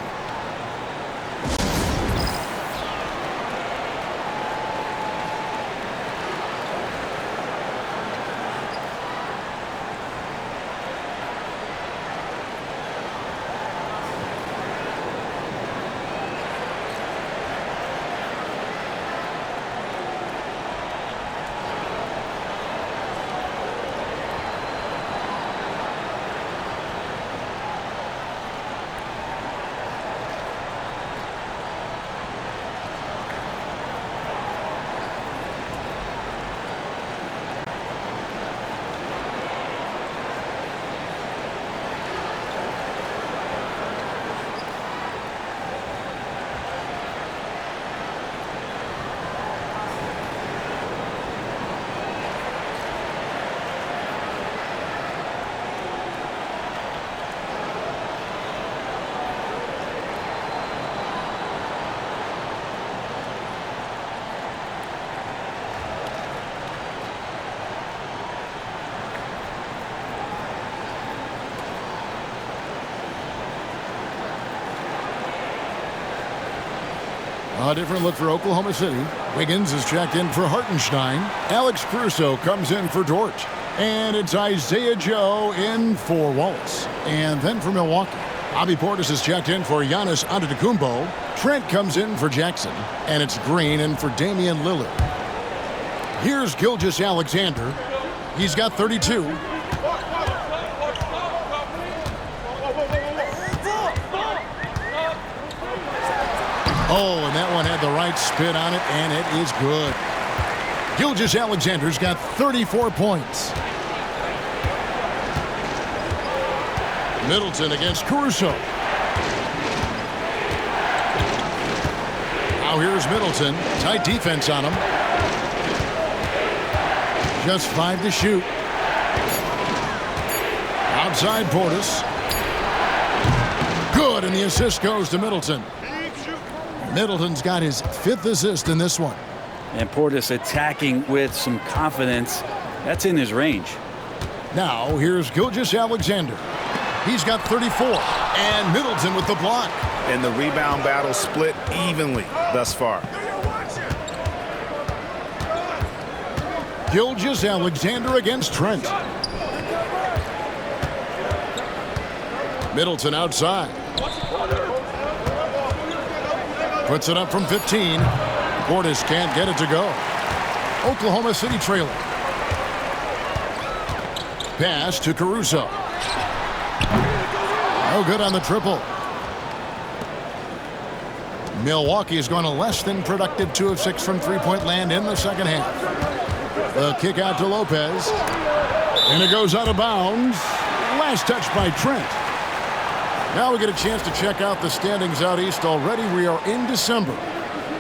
A different look for Oklahoma City. Wiggins is checked in for Hartenstein. Alex Caruso comes in for Dort. And it's Isaiah Joe in for Wallace. And then for Milwaukee, Bobby Portis is checked in for Giannis Antetokounmpo. Trent comes in for Jackson. And it's Green in for Damian Lillard. Here's 𝗫𝙠∫. He's got 32. Oh, and that one had the right spin on it, and it is good. 𝗫𝙠∫'s got 34 points. Middleton against Caruso. Now here's Middleton. Tight defense on him. Just 5 to shoot. Outside Portis. Good, and the assist goes to Middleton. Middleton's got his 5th assist in this one. And Portis attacking with some confidence. That's in his range. Now, here's 𝗫𝙠∫. He's got 34. And Middleton with the block. And the rebound battle split evenly thus far. 𝗫𝙠∫ against Trent. Middleton outside. Puts it up from 15. Portis can't get it to go. Oklahoma City trailing. Pass to Caruso. No good on the triple. Milwaukee has gone a less than productive 2 of 6 from three-point land in the second half. The kick out to Lopez. And it goes out of bounds. Last touch by Trent. Now we get a chance to check out the standings out east already. We are in December.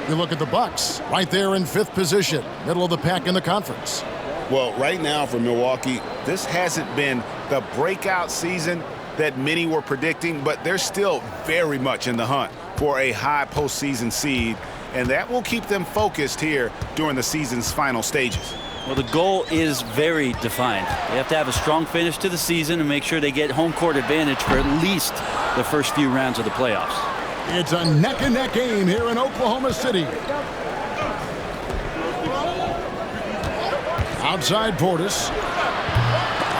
You look at the Bucks right there in 5th position, middle of the pack in the conference. Well, right now for Milwaukee, this hasn't been the breakout season that many were predicting, but they're still very much in the hunt for a high postseason seed, and that will keep them focused here during the season's final stages. Well, the goal is very defined. They have to have a strong finish to the season and make sure they get home court advantage for at least the first few rounds of the playoffs. It's a neck-and-neck game here in Oklahoma City. Outside Portis.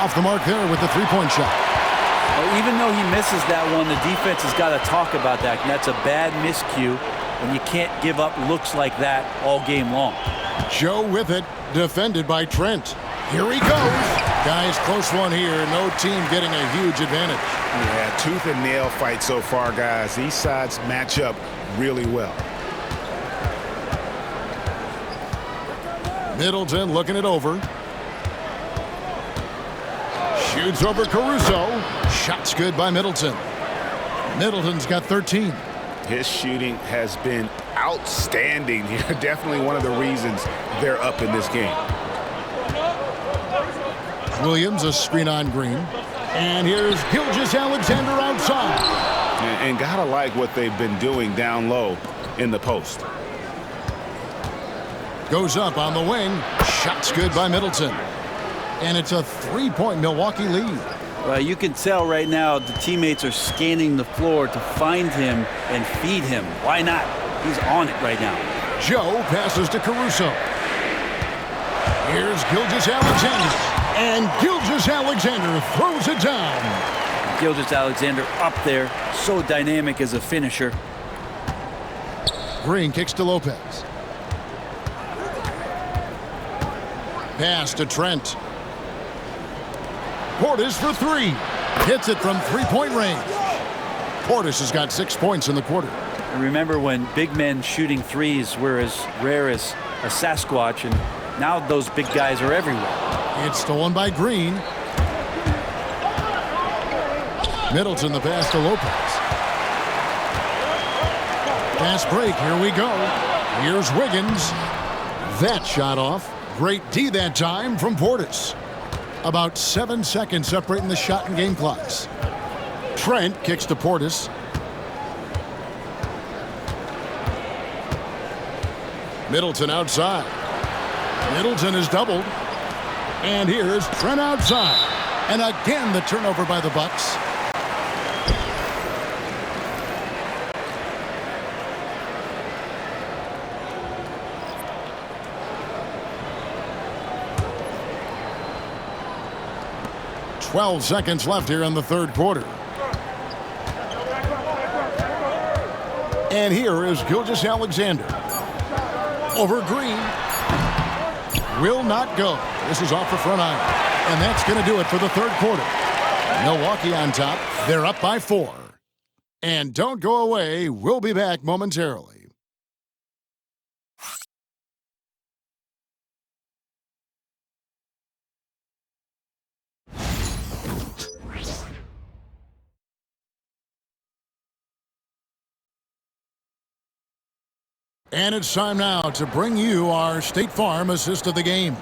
Off the mark there with the three-point shot. Well, even though he misses that one, the defense has got to talk about that. And that's a bad miscue, and you can't give up looks like that all game long. Joe with it, defended by Trent. Here he goes. Guys, close one here. No team getting a huge advantage. Yeah, tooth and nail fight so far, guys. These sides match up really well. Shoots over Caruso. Shot's good by Middleton. Middleton's got 13. His shooting has been outstanding here. Definitely one of the reasons they're up in this game. Williams, a screen on Green. And here's Gilgeous-Alexander outside. And gotta like what they've been doing down low in the post. Goes up on the wing. Shot's good by Middleton. And it's a 3-point Milwaukee lead. Well, you can tell right now the teammates are scanning the floor to find him and feed him. Why not? He's on it right now. Joe passes to Caruso. Here's Gilgeous-Alexander. And Gilgeous-Alexander throws it down. Gilgeous-Alexander up there, so dynamic as a finisher. Green kicks to Lopez. Pass to Trent. Portis for three. Hits it from three-point range. Portis has got 6 points in the quarter. And remember when big men shooting threes were as rare as a Sasquatch, and now those big guys are everywhere. It's stolen by Green. Middleton the pass to Lopez. Fast break, here we go. Here's Wiggins. That shot off. Great D that time from Portis. About 7 seconds separating the shot and game clocks. Trent kicks to Portis. Middleton outside. Middleton is doubled. And here's Trent outside. And again the turnover by the Bucks. "12 seconds left here in the third quarter. And here is Gilgeous-Alexander. Over Green. Will not go. This is off the front iron. And that's going to do it for the third quarter. Milwaukee on top. They're up by 4. And don't go away. We'll be back momentarily. And it's time now to bring you our State Farm assist of the game.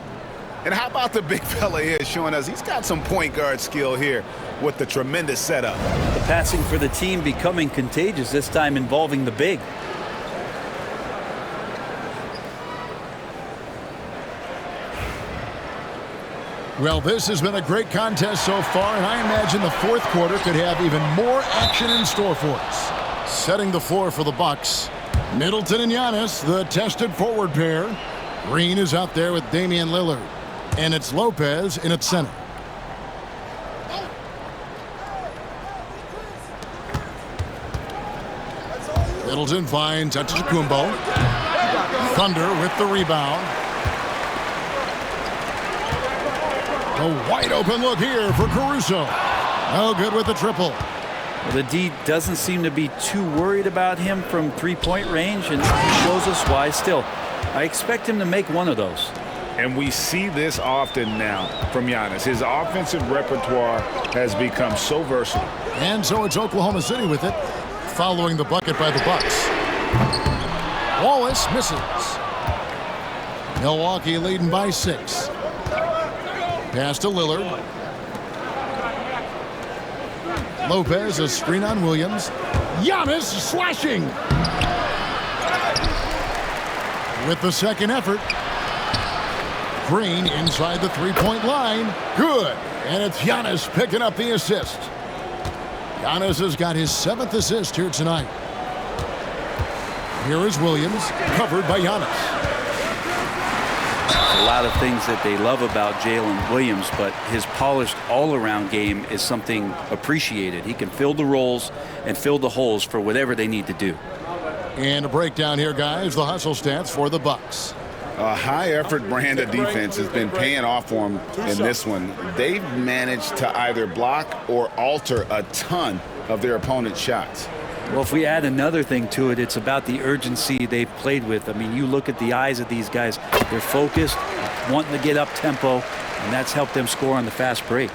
And how about the big fella here showing us he's got some point guard skill here with the tremendous setup. The passing for the team becoming contagious, this time involving the big. Well, this has been a great contest so far, and I imagine the fourth quarter could have even more action in store for us. Setting the floor for the Bucks. Middleton and Giannis, the tested forward pair. Green is out there with Damian Lillard. And it's Lopez in its center. Middleton finds Antetokounmpo. Thunder with the rebound. A wide open look here for Caruso. No good with the triple. Well, the D doesn't seem to be too worried about him from three-point range, and he shows us why still. I expect him to make one of those. And we see this often now from Giannis. His offensive repertoire has become so versatile. And so it's Oklahoma City with it, following the bucket by the Bucks. Wallace misses. Milwaukee leading by 6. Pass to Lillard. Lopez, a screen on Williams. Giannis slashing. With the second effort. Green inside the three-point line. Good. And it's Giannis picking up the assist. Giannis has got his 7th assist here tonight. Here is Williams, covered by Giannis. A lot of things that they love about Jalen Williams, but his polished all-around game is something appreciated. He can fill the roles and fill the holes for whatever they need to do. And a breakdown here, guys. The hustle stats for the Bucks. A high-effort brand of defense has been paying off for them in this one. They've managed to either block or alter a ton of their opponent's shots. Well, if we add another thing to it, it's about the urgency they've played with. I mean, you look at the eyes of these guys. They're focused, wanting to get up tempo, and that's helped them score on the fast break.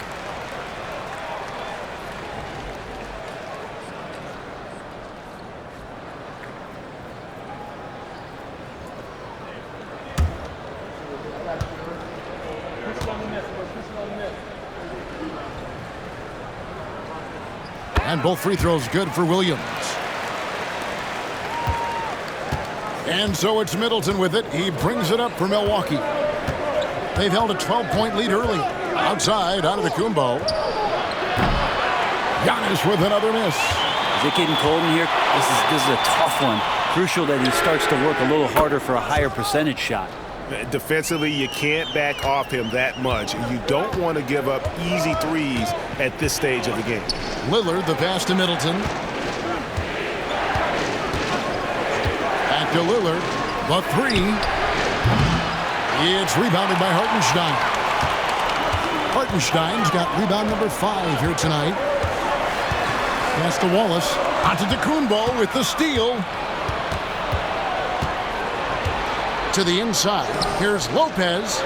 And both free throws good for Williams. And so it's Middleton with it. He brings it up for Milwaukee. They've held a 12-point lead early. Outside, 𝗵𝗫𝙗𝗪. Giannis with another miss. Is it getting cold in here? This is a tough one. Crucial that he starts to work a little harder for a higher percentage shot. Defensively, you can't back off him that much. You don't want to give up easy threes at this stage of the game. Lillard, the pass to Middleton. Back to Lillard. The three. It's rebounded by Hartenstein. Hartenstein's got rebound number 5 here tonight. Pass to Wallace. Antetokounmpo with the steal. To the inside. Here's Lopez.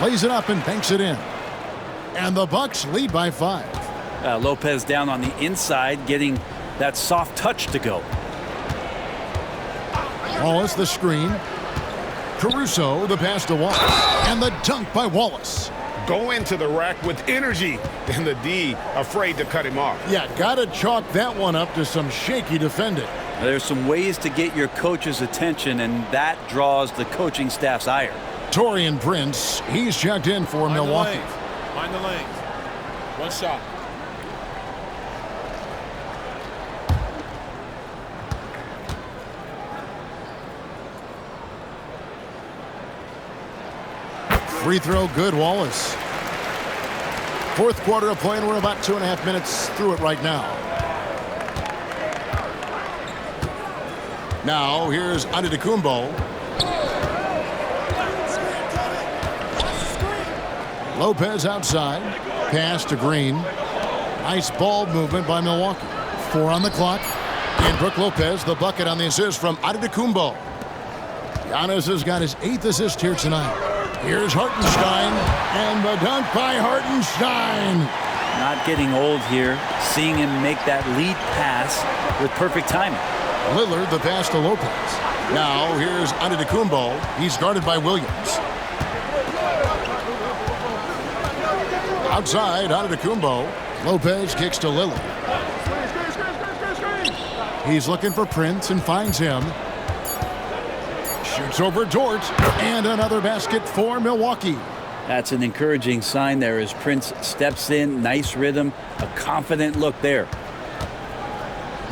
Lays it up and banks it in. And the Bucks lead by 5. Lopez down on the inside, getting that soft touch to go. Wallace the screen. Caruso the pass to Wallace. And the dunk by Wallace. Go into the rack with energy. And the D afraid to cut him off. Yeah, gotta chalk that one up to some shaky defending. There's some ways to get your coach's attention, and that draws the coaching staff's ire. Taurean Prince, he's checked in for Milwaukee. Mind the lanes. One shot. Free throw good, Wallace. Fourth quarter of play, and we're about 2.5 minutes through it right now. Now, here's Antetokounmpo. Lopez outside. Pass to Green. Nice ball movement by Milwaukee. 4 on the clock. And Brook Lopez, the bucket on the assist from Antetokounmpo. Giannis has got his 8th assist here tonight. Here's Hartenstein. And the dunk by Hartenstein. Not getting old here. Seeing him make that lead pass with perfect timing. Lillard, the pass to Lopez. Now, here's Antetokounmpo. He's guarded by Williams. Outside, Antetokounmpo. Lopez kicks to Lillard. He's looking for Prince and finds him. Shoots over Dort. And another basket for Milwaukee. That's an encouraging sign there as Prince steps in. Nice rhythm. A confident look there.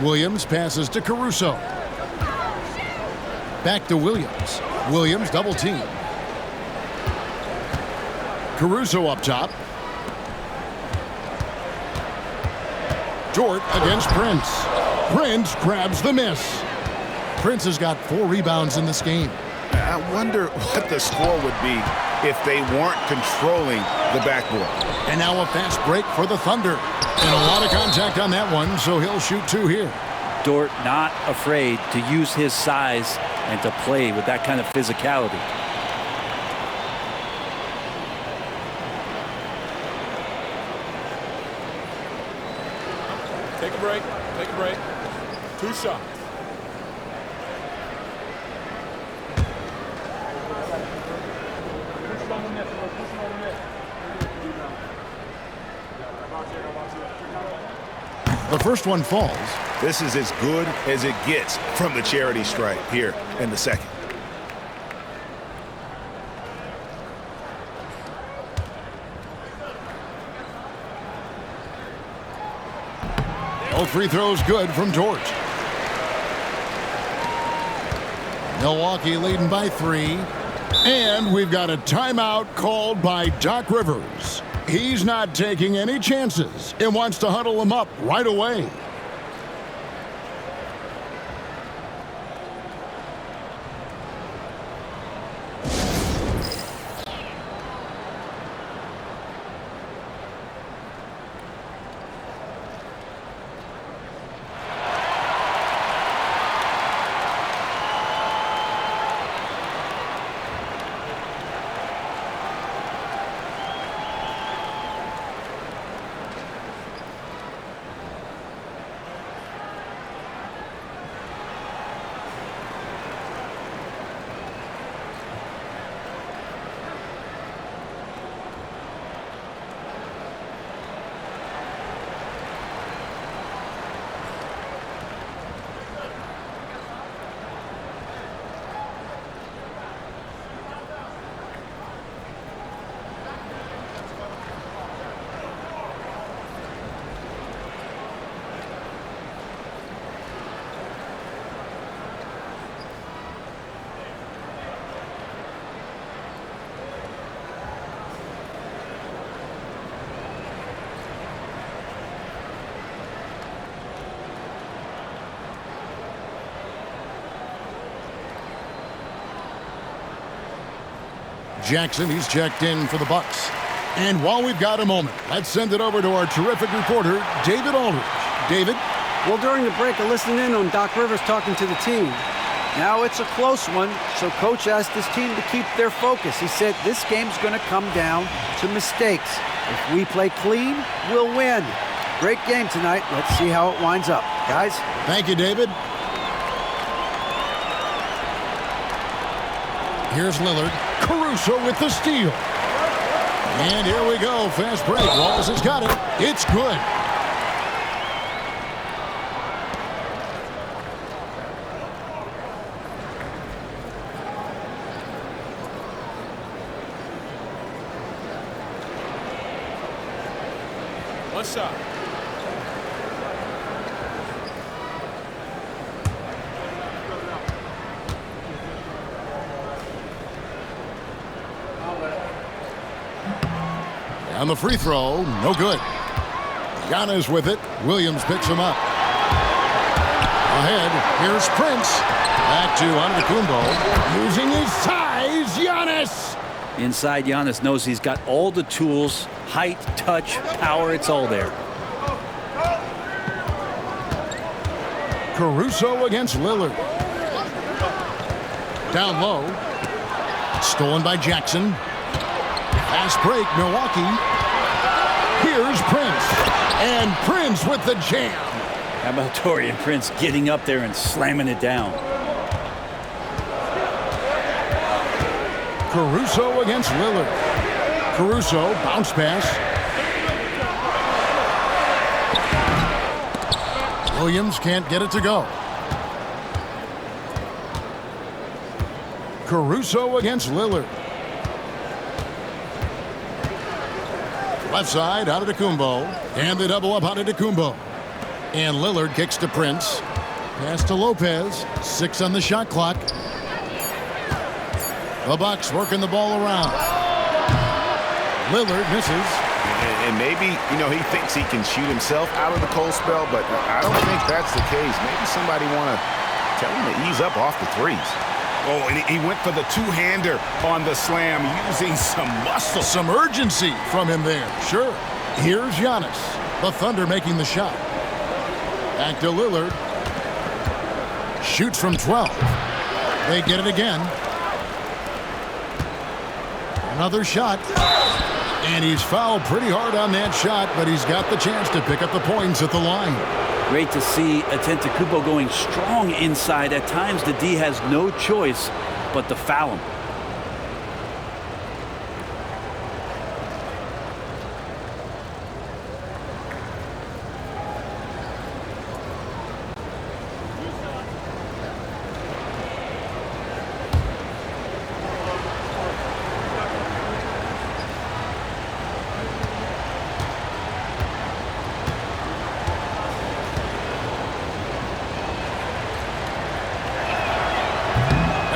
Williams passes to Caruso. Back to Williams. Williams double team. Caruso up top. Dort against Prince. Prince grabs the miss. Prince has got 4 rebounds in this game. I wonder what the score would be if they weren't controlling the backboard. And now a fast break for the Thunder. And a lot of contact on that one, so he'll shoot 2 here. Dort not afraid to use his size and to play with that kind of physicality. Take a break. Take a break. 2 shots. The first one falls. This is as good as it gets from the charity stripe here in the second. Both free throws good from Dort. Milwaukee leading by 3. And we've got a timeout called by Doc Rivers. He's not taking any chances and wants to huddle them up right away. Jackson, he's checked in for the Bucks. And while we've got a moment, let's send it over to our terrific reporter, David Aldridge. David? Well, during the break, I listened in on Doc Rivers talking to the team. Now it's a close one, so Coach asked his team to keep their focus. He said this game's going to come down to mistakes. If we play clean, we'll win. Great game tonight. Let's see how it winds up. Guys? Thank you, David. Here's Lillard. Caruso with the steal. And here we go. Fast break. Wallace has got it. It's good. One shot. And the free throw, no good. Giannis with it. Williams picks him up. Ahead, here's Prince. Back to Antetokounmpo. Using his size, Giannis! Inside, Giannis knows he's got all the tools, height, touch, power, it's all there. Caruso against Lillard. Down low. Stolen by Jackson. Fast break, Milwaukee. Here's Prince. And Prince with the jam. How about Taurean Prince getting up there and slamming it down? Caruso against Lillard. Caruso, bounce pass. Williams can't get it to go. Caruso against Lillard. Left side, Antetokounmpo. And they double up Antetokounmpo. And Lillard kicks to Prince. Pass to Lopez. 6 on the shot clock. The Bucks working the ball around. Lillard misses. And maybe, he thinks he can shoot himself out of the cold spell, but I don't think that's the case. Maybe somebody want to tell him to ease up off the threes. Oh, and he went for the two-hander on the slam, using some muscle. Some urgency from him there. Sure. Here's Giannis. The Thunder making the shot. Back to Lillard. Shoots from 12. They get it again. Another shot. And he's fouled pretty hard on that shot, but he's got the chance to pick up the points at the line. Great to see Antetokounmpo going strong inside. At times, the D has no choice but to foul him.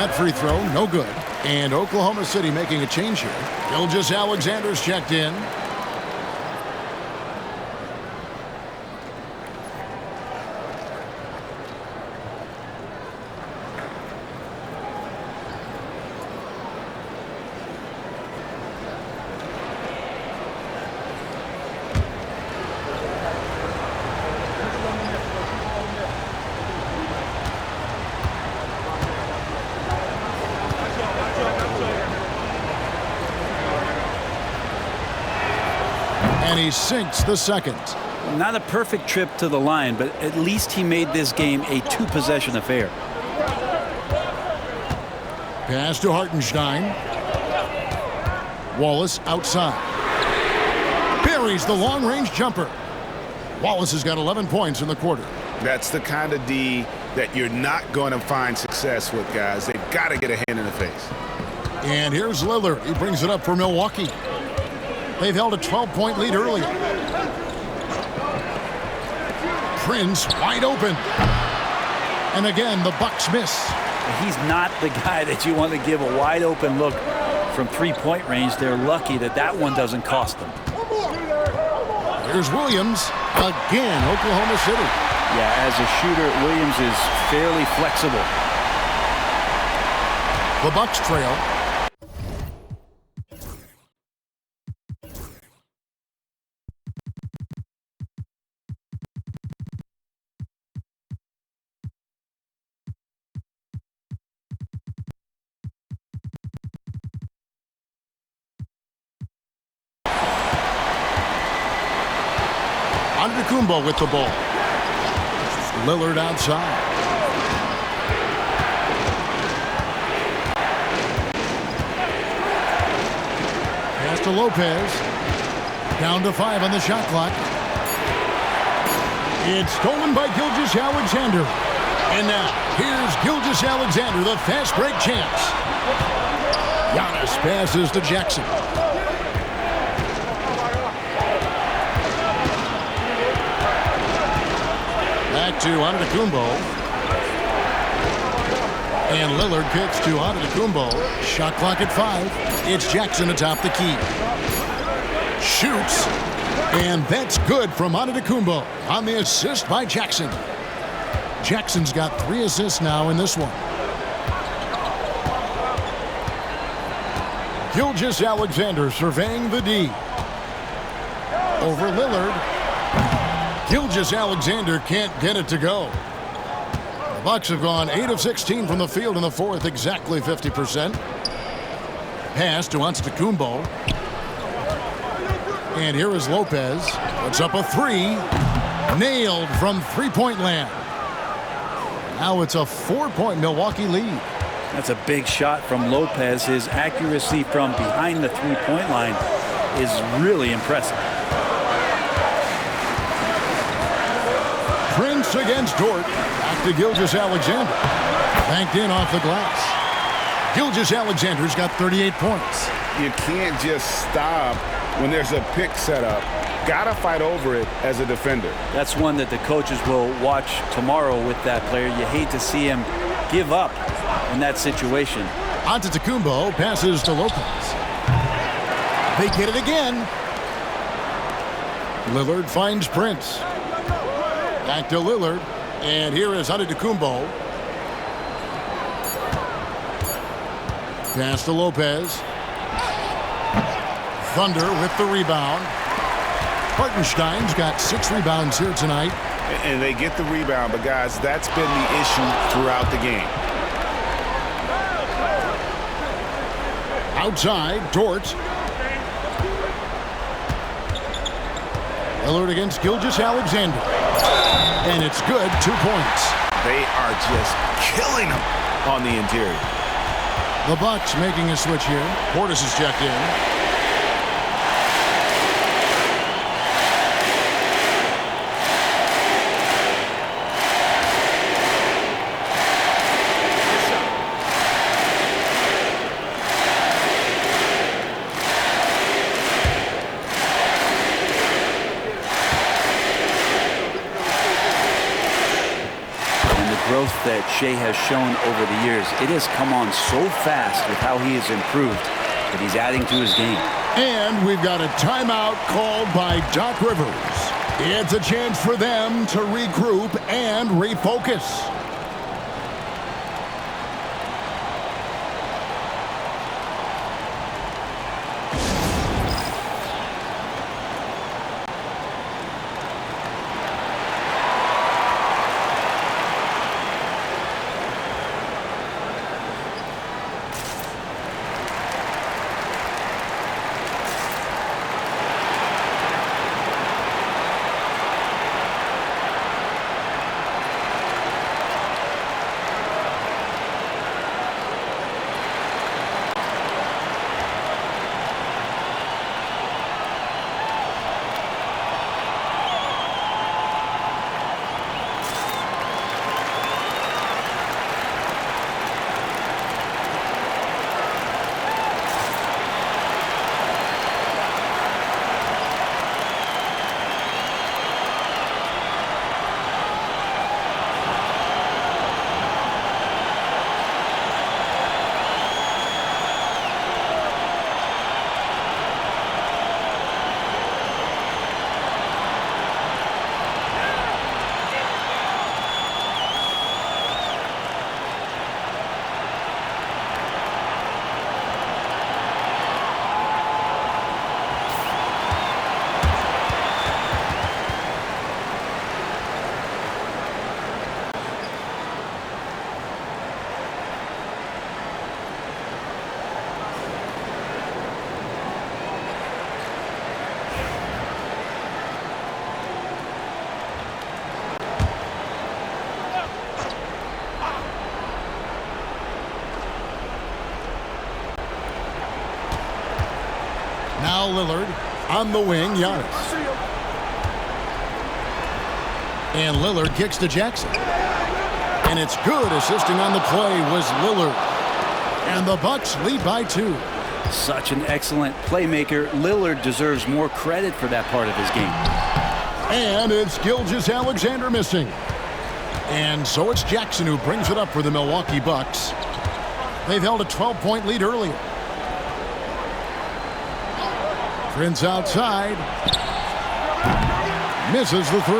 That free throw, no good. And Oklahoma City making a change here. Gilgeous-Alexander's checked in. And he sinks the second. Not a perfect trip to the line, but at least he made this game a two-possession affair. Pass to Hartenstein. Wallace outside. Buries the long-range jumper. Wallace has got 11 points in the quarter. That's the kind of D that you're not going to find success with, guys. They've got to get a hand in the face. And here's Lillard. He brings it up for Milwaukee. They've held a 12-point lead early. Prince wide open. And again, the Bucks miss. He's not the guy that you want to give a wide open look from three-point range. They're lucky that that one doesn't cost them. Here's Williams. Again, Oklahoma City. Yeah, as a shooter, Williams is fairly flexible. The Bucks trail. Antetokounmpo with the ball. Lillard outside. Pass to Lopez. Down to 5 on the shot clock. It's stolen by Gilgeous-Alexander. And now, here's Gilgeous-Alexander, the fast break champs. Giannis passes to Jackson. Back to Antetokounmpo. And Lillard kicks to Antetokounmpo. Shot clock at 5. It's Jackson atop the key. Shoots. And that's good from Antetokounmpo on the assist by Jackson. Jackson's got 3 assists now in this one. Gilgeous-Alexander surveying the D. Over Lillard. Gilgeous-Alexander can't get it to go. The Bucks have gone 8 of 16 from the field in the fourth, exactly 50%. Pass to Antetokounmpo. And here is Lopez. Puts up a 3. Nailed from three-point land. Now it's a 4-point Milwaukee lead. That's a big shot from Lopez. His accuracy from behind the three-point line is really impressive. Prince against Dort. Back to Gilgeous-Alexander. Banked in off the glass. Gilgeous-Alexander's got 38 points. You can't just stop when there's a pick set up. Gotta fight over it as a defender. That's one that the coaches will watch tomorrow with that player. You hate to see him give up in that situation. Antetokounmpo passes to Lopez. They get it again. Lillard finds Prince. Back to Lillard. And here is Antetokounmpo. Pass to Lopez. Thunder with the rebound. Hartenstein's got 6 rebounds here tonight. And they get the rebound, but guys, that's been the issue throughout the game. Outside, Dort. Lillard against Gilgeous-Alexander. And it's good, 2 points. They are just killing them on the interior. The Bucks making a switch here. Portis is checked in. That Shai has shown over the years. It has come on so fast with how he has improved that he's adding to his game. And we've got a timeout called by Doc Rivers. It's a chance for them to regroup and refocus. Now Lillard on the wing, Giannis. And Lillard kicks to Jackson. And it's good. Assisting on the play was Lillard. And the Bucks lead by 2. Such an excellent playmaker. Lillard deserves more credit for that part of his game. And it's Gilgeous-Alexander missing. And so it's Jackson who brings it up for the Milwaukee Bucks. They've held a 12-point lead earlier. Prince outside. Misses the 3.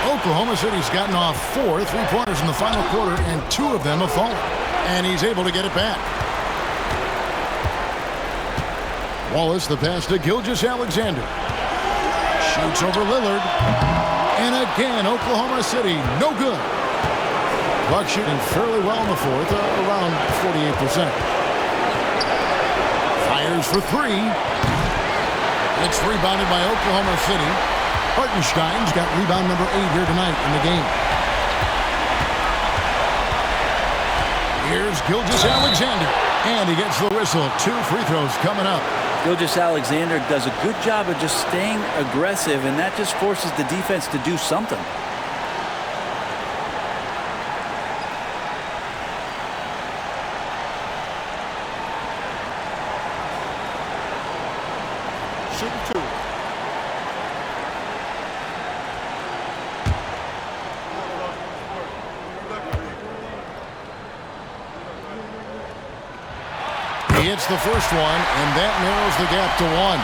Oklahoma City's gotten off 4 3-pointers in the final quarter, and 2 of them have fallen. And he's able to get it back. Wallace, the pass to Gilgeous-Alexander. Shoots over Lillard. And again, Oklahoma City, no good. Bucks shooting fairly well in the 4th, around 48%. Fires for 3. It's rebounded by Oklahoma City. Hartenstein's got rebound number 8 here tonight in the game. Here's Gilgeous-Alexander. And he gets the whistle. 2 free throws coming up. Gilgeous-Alexander does a good job of just staying aggressive, and that just forces the defense to do something. Shooting 2. He hits the first one, and that narrows the gap to 1.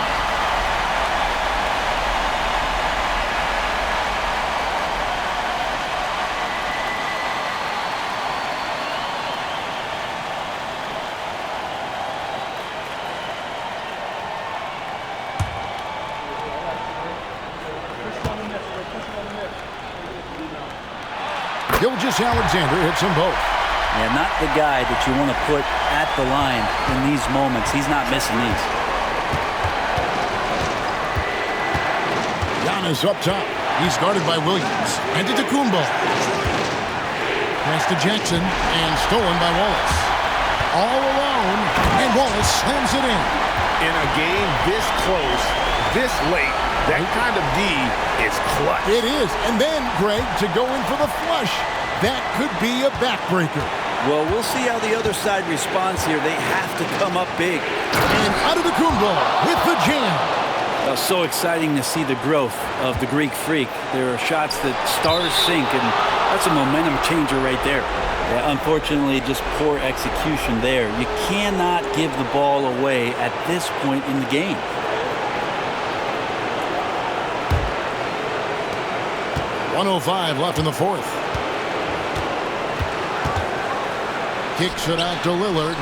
Gilgeous-Alexander hits them both. Yeah, not the guy that you want to put at the line in these moments. He's not missing these. Giannis up top. He's guarded by Williams. Antetokounmpo. Pass to Jackson, and stolen by Wallace. All alone, and Wallace slams it in. In a game this close, this late, that kind of D is clutch. It is. And then, Greg, to go in for the flush. That could be a backbreaker. Well, we'll see how the other side responds here. They have to come up big. And Antetokounmpo with the jam. So exciting to see the growth of the Greek Freak. There are shots that stars sink, and that's a momentum changer right there. Yeah, unfortunately, just poor execution there. You cannot give the ball away at this point in the game. .105 left in the 4th. Kicks it out to Lillard.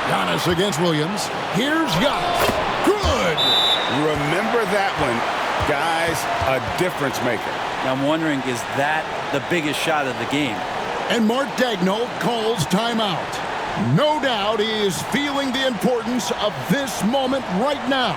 Giannis against Williams. Here's Giannis. Good! Remember that one. Guys, a difference maker. I'm wondering, is that the biggest shot of the game? And Mark Daigneault calls timeout. No doubt he is feeling the importance of this moment right now.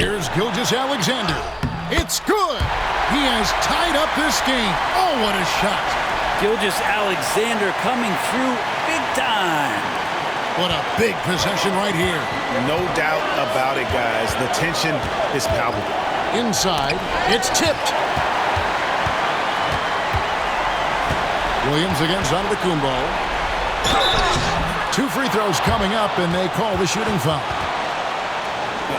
Here's 𝗫𝘆𝙧. It's good. He has tied up this game. Oh, what a shot. 𝗫𝘆𝙧 coming through big time. What a big possession right here. No doubt about it, guys. The tension is palpable. Inside, it's tipped. Williams against 𝗵𝘁𝘂. 2 free throws coming up, and they call the shooting foul.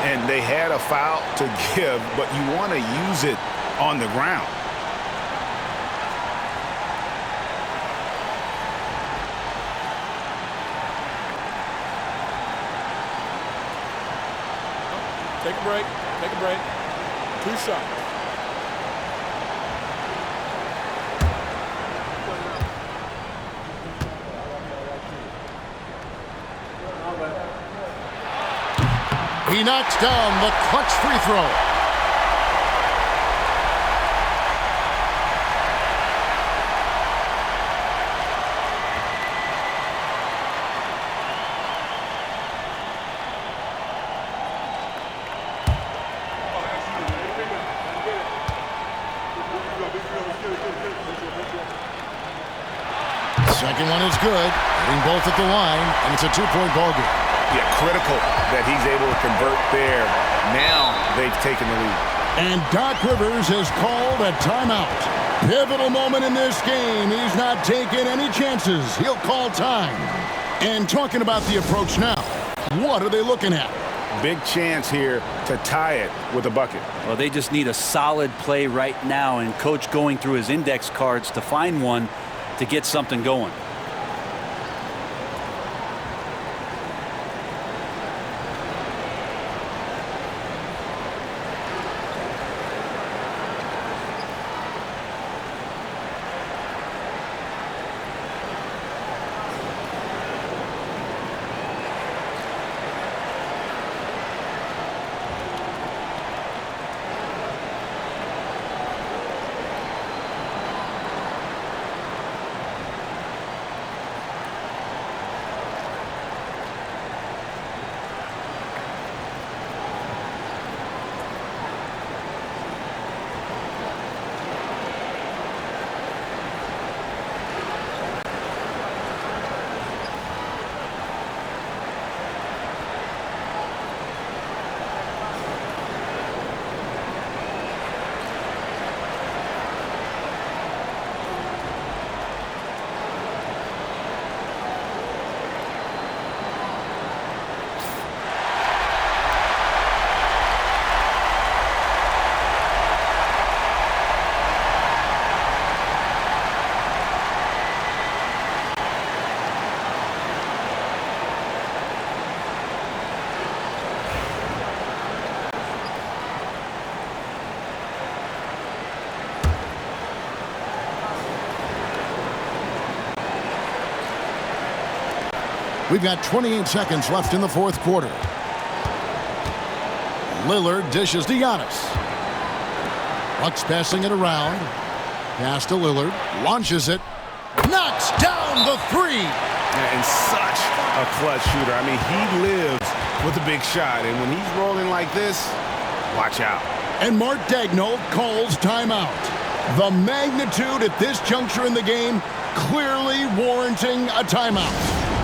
And they had a foul to give, but you want to use it on the ground. Take a break. Take a break. 2 shots. He knocks down the clutch free throw. Second one is good. Hitting both at the line, and it's a 2-point ball game. Yeah, critical that he's able to convert there. Now they've taken the lead. And Doc Rivers has called a timeout. Pivotal moment in this game. He's not taking any chances. He'll call time. And talking about the approach now, what are they looking at? Big chance here to tie it with a bucket. Well, they just need a solid play right now, and Coach going through his index cards to find one to get something going. We've got 28 seconds left in the fourth quarter. Lillard dishes to Giannis. Bucks passing it around. Pass to Lillard. Launches it. Knocks down the three. And such a clutch shooter. I mean, he lives with a big shot. And when he's rolling like this, watch out. And Mark Daigneault calls timeout. The magnitude at this juncture in the game clearly warranting a timeout.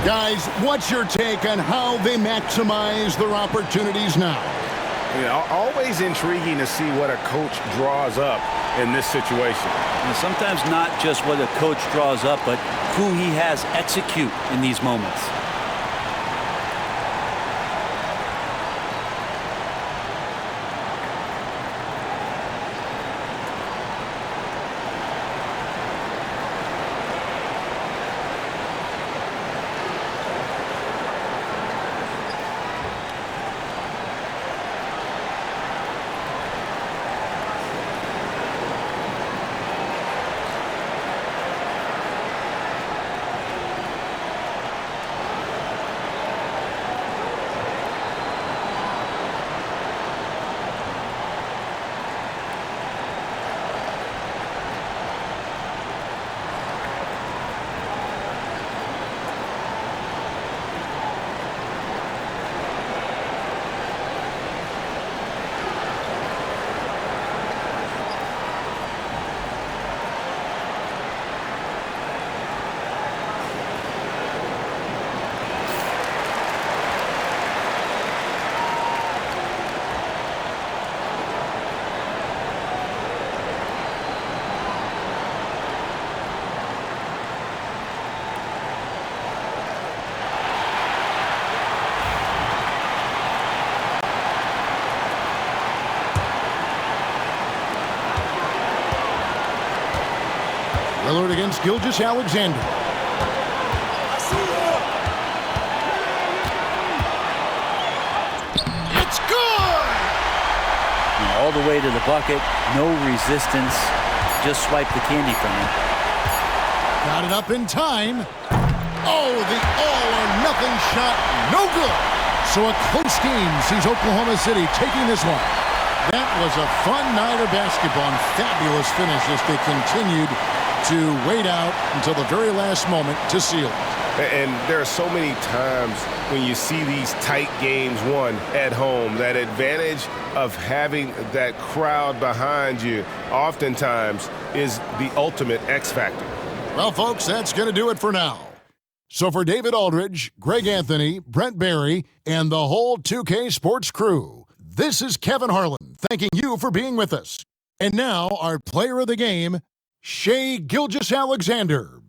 Guys, what's your take on how they maximize their opportunities now? Yeah, always intriguing to see what a coach draws up in this situation. And sometimes not just what a coach draws up, but who he has execute in these moments. Lillard against Gilgeous-Alexander. It's good! All the way to the bucket, no resistance, just swipe the candy from him. Got it up in time. Oh, the all-or-nothing shot, no good. So a close game sees Oklahoma City taking this one. That was a fun night of basketball and fabulous finish as they continued to wait out until the very last moment to seal it. And there are so many times when you see these tight games won at home, that advantage of having that crowd behind you oftentimes is the ultimate X factor. Well, folks, that's going to do it for now. So for David Aldridge, Greg Anthony, Brent Barry, and the whole 2K Sports crew, this is Kevin Harlan thanking you for being with us. And now, our player of the game, Shai Gilgeous-Alexander.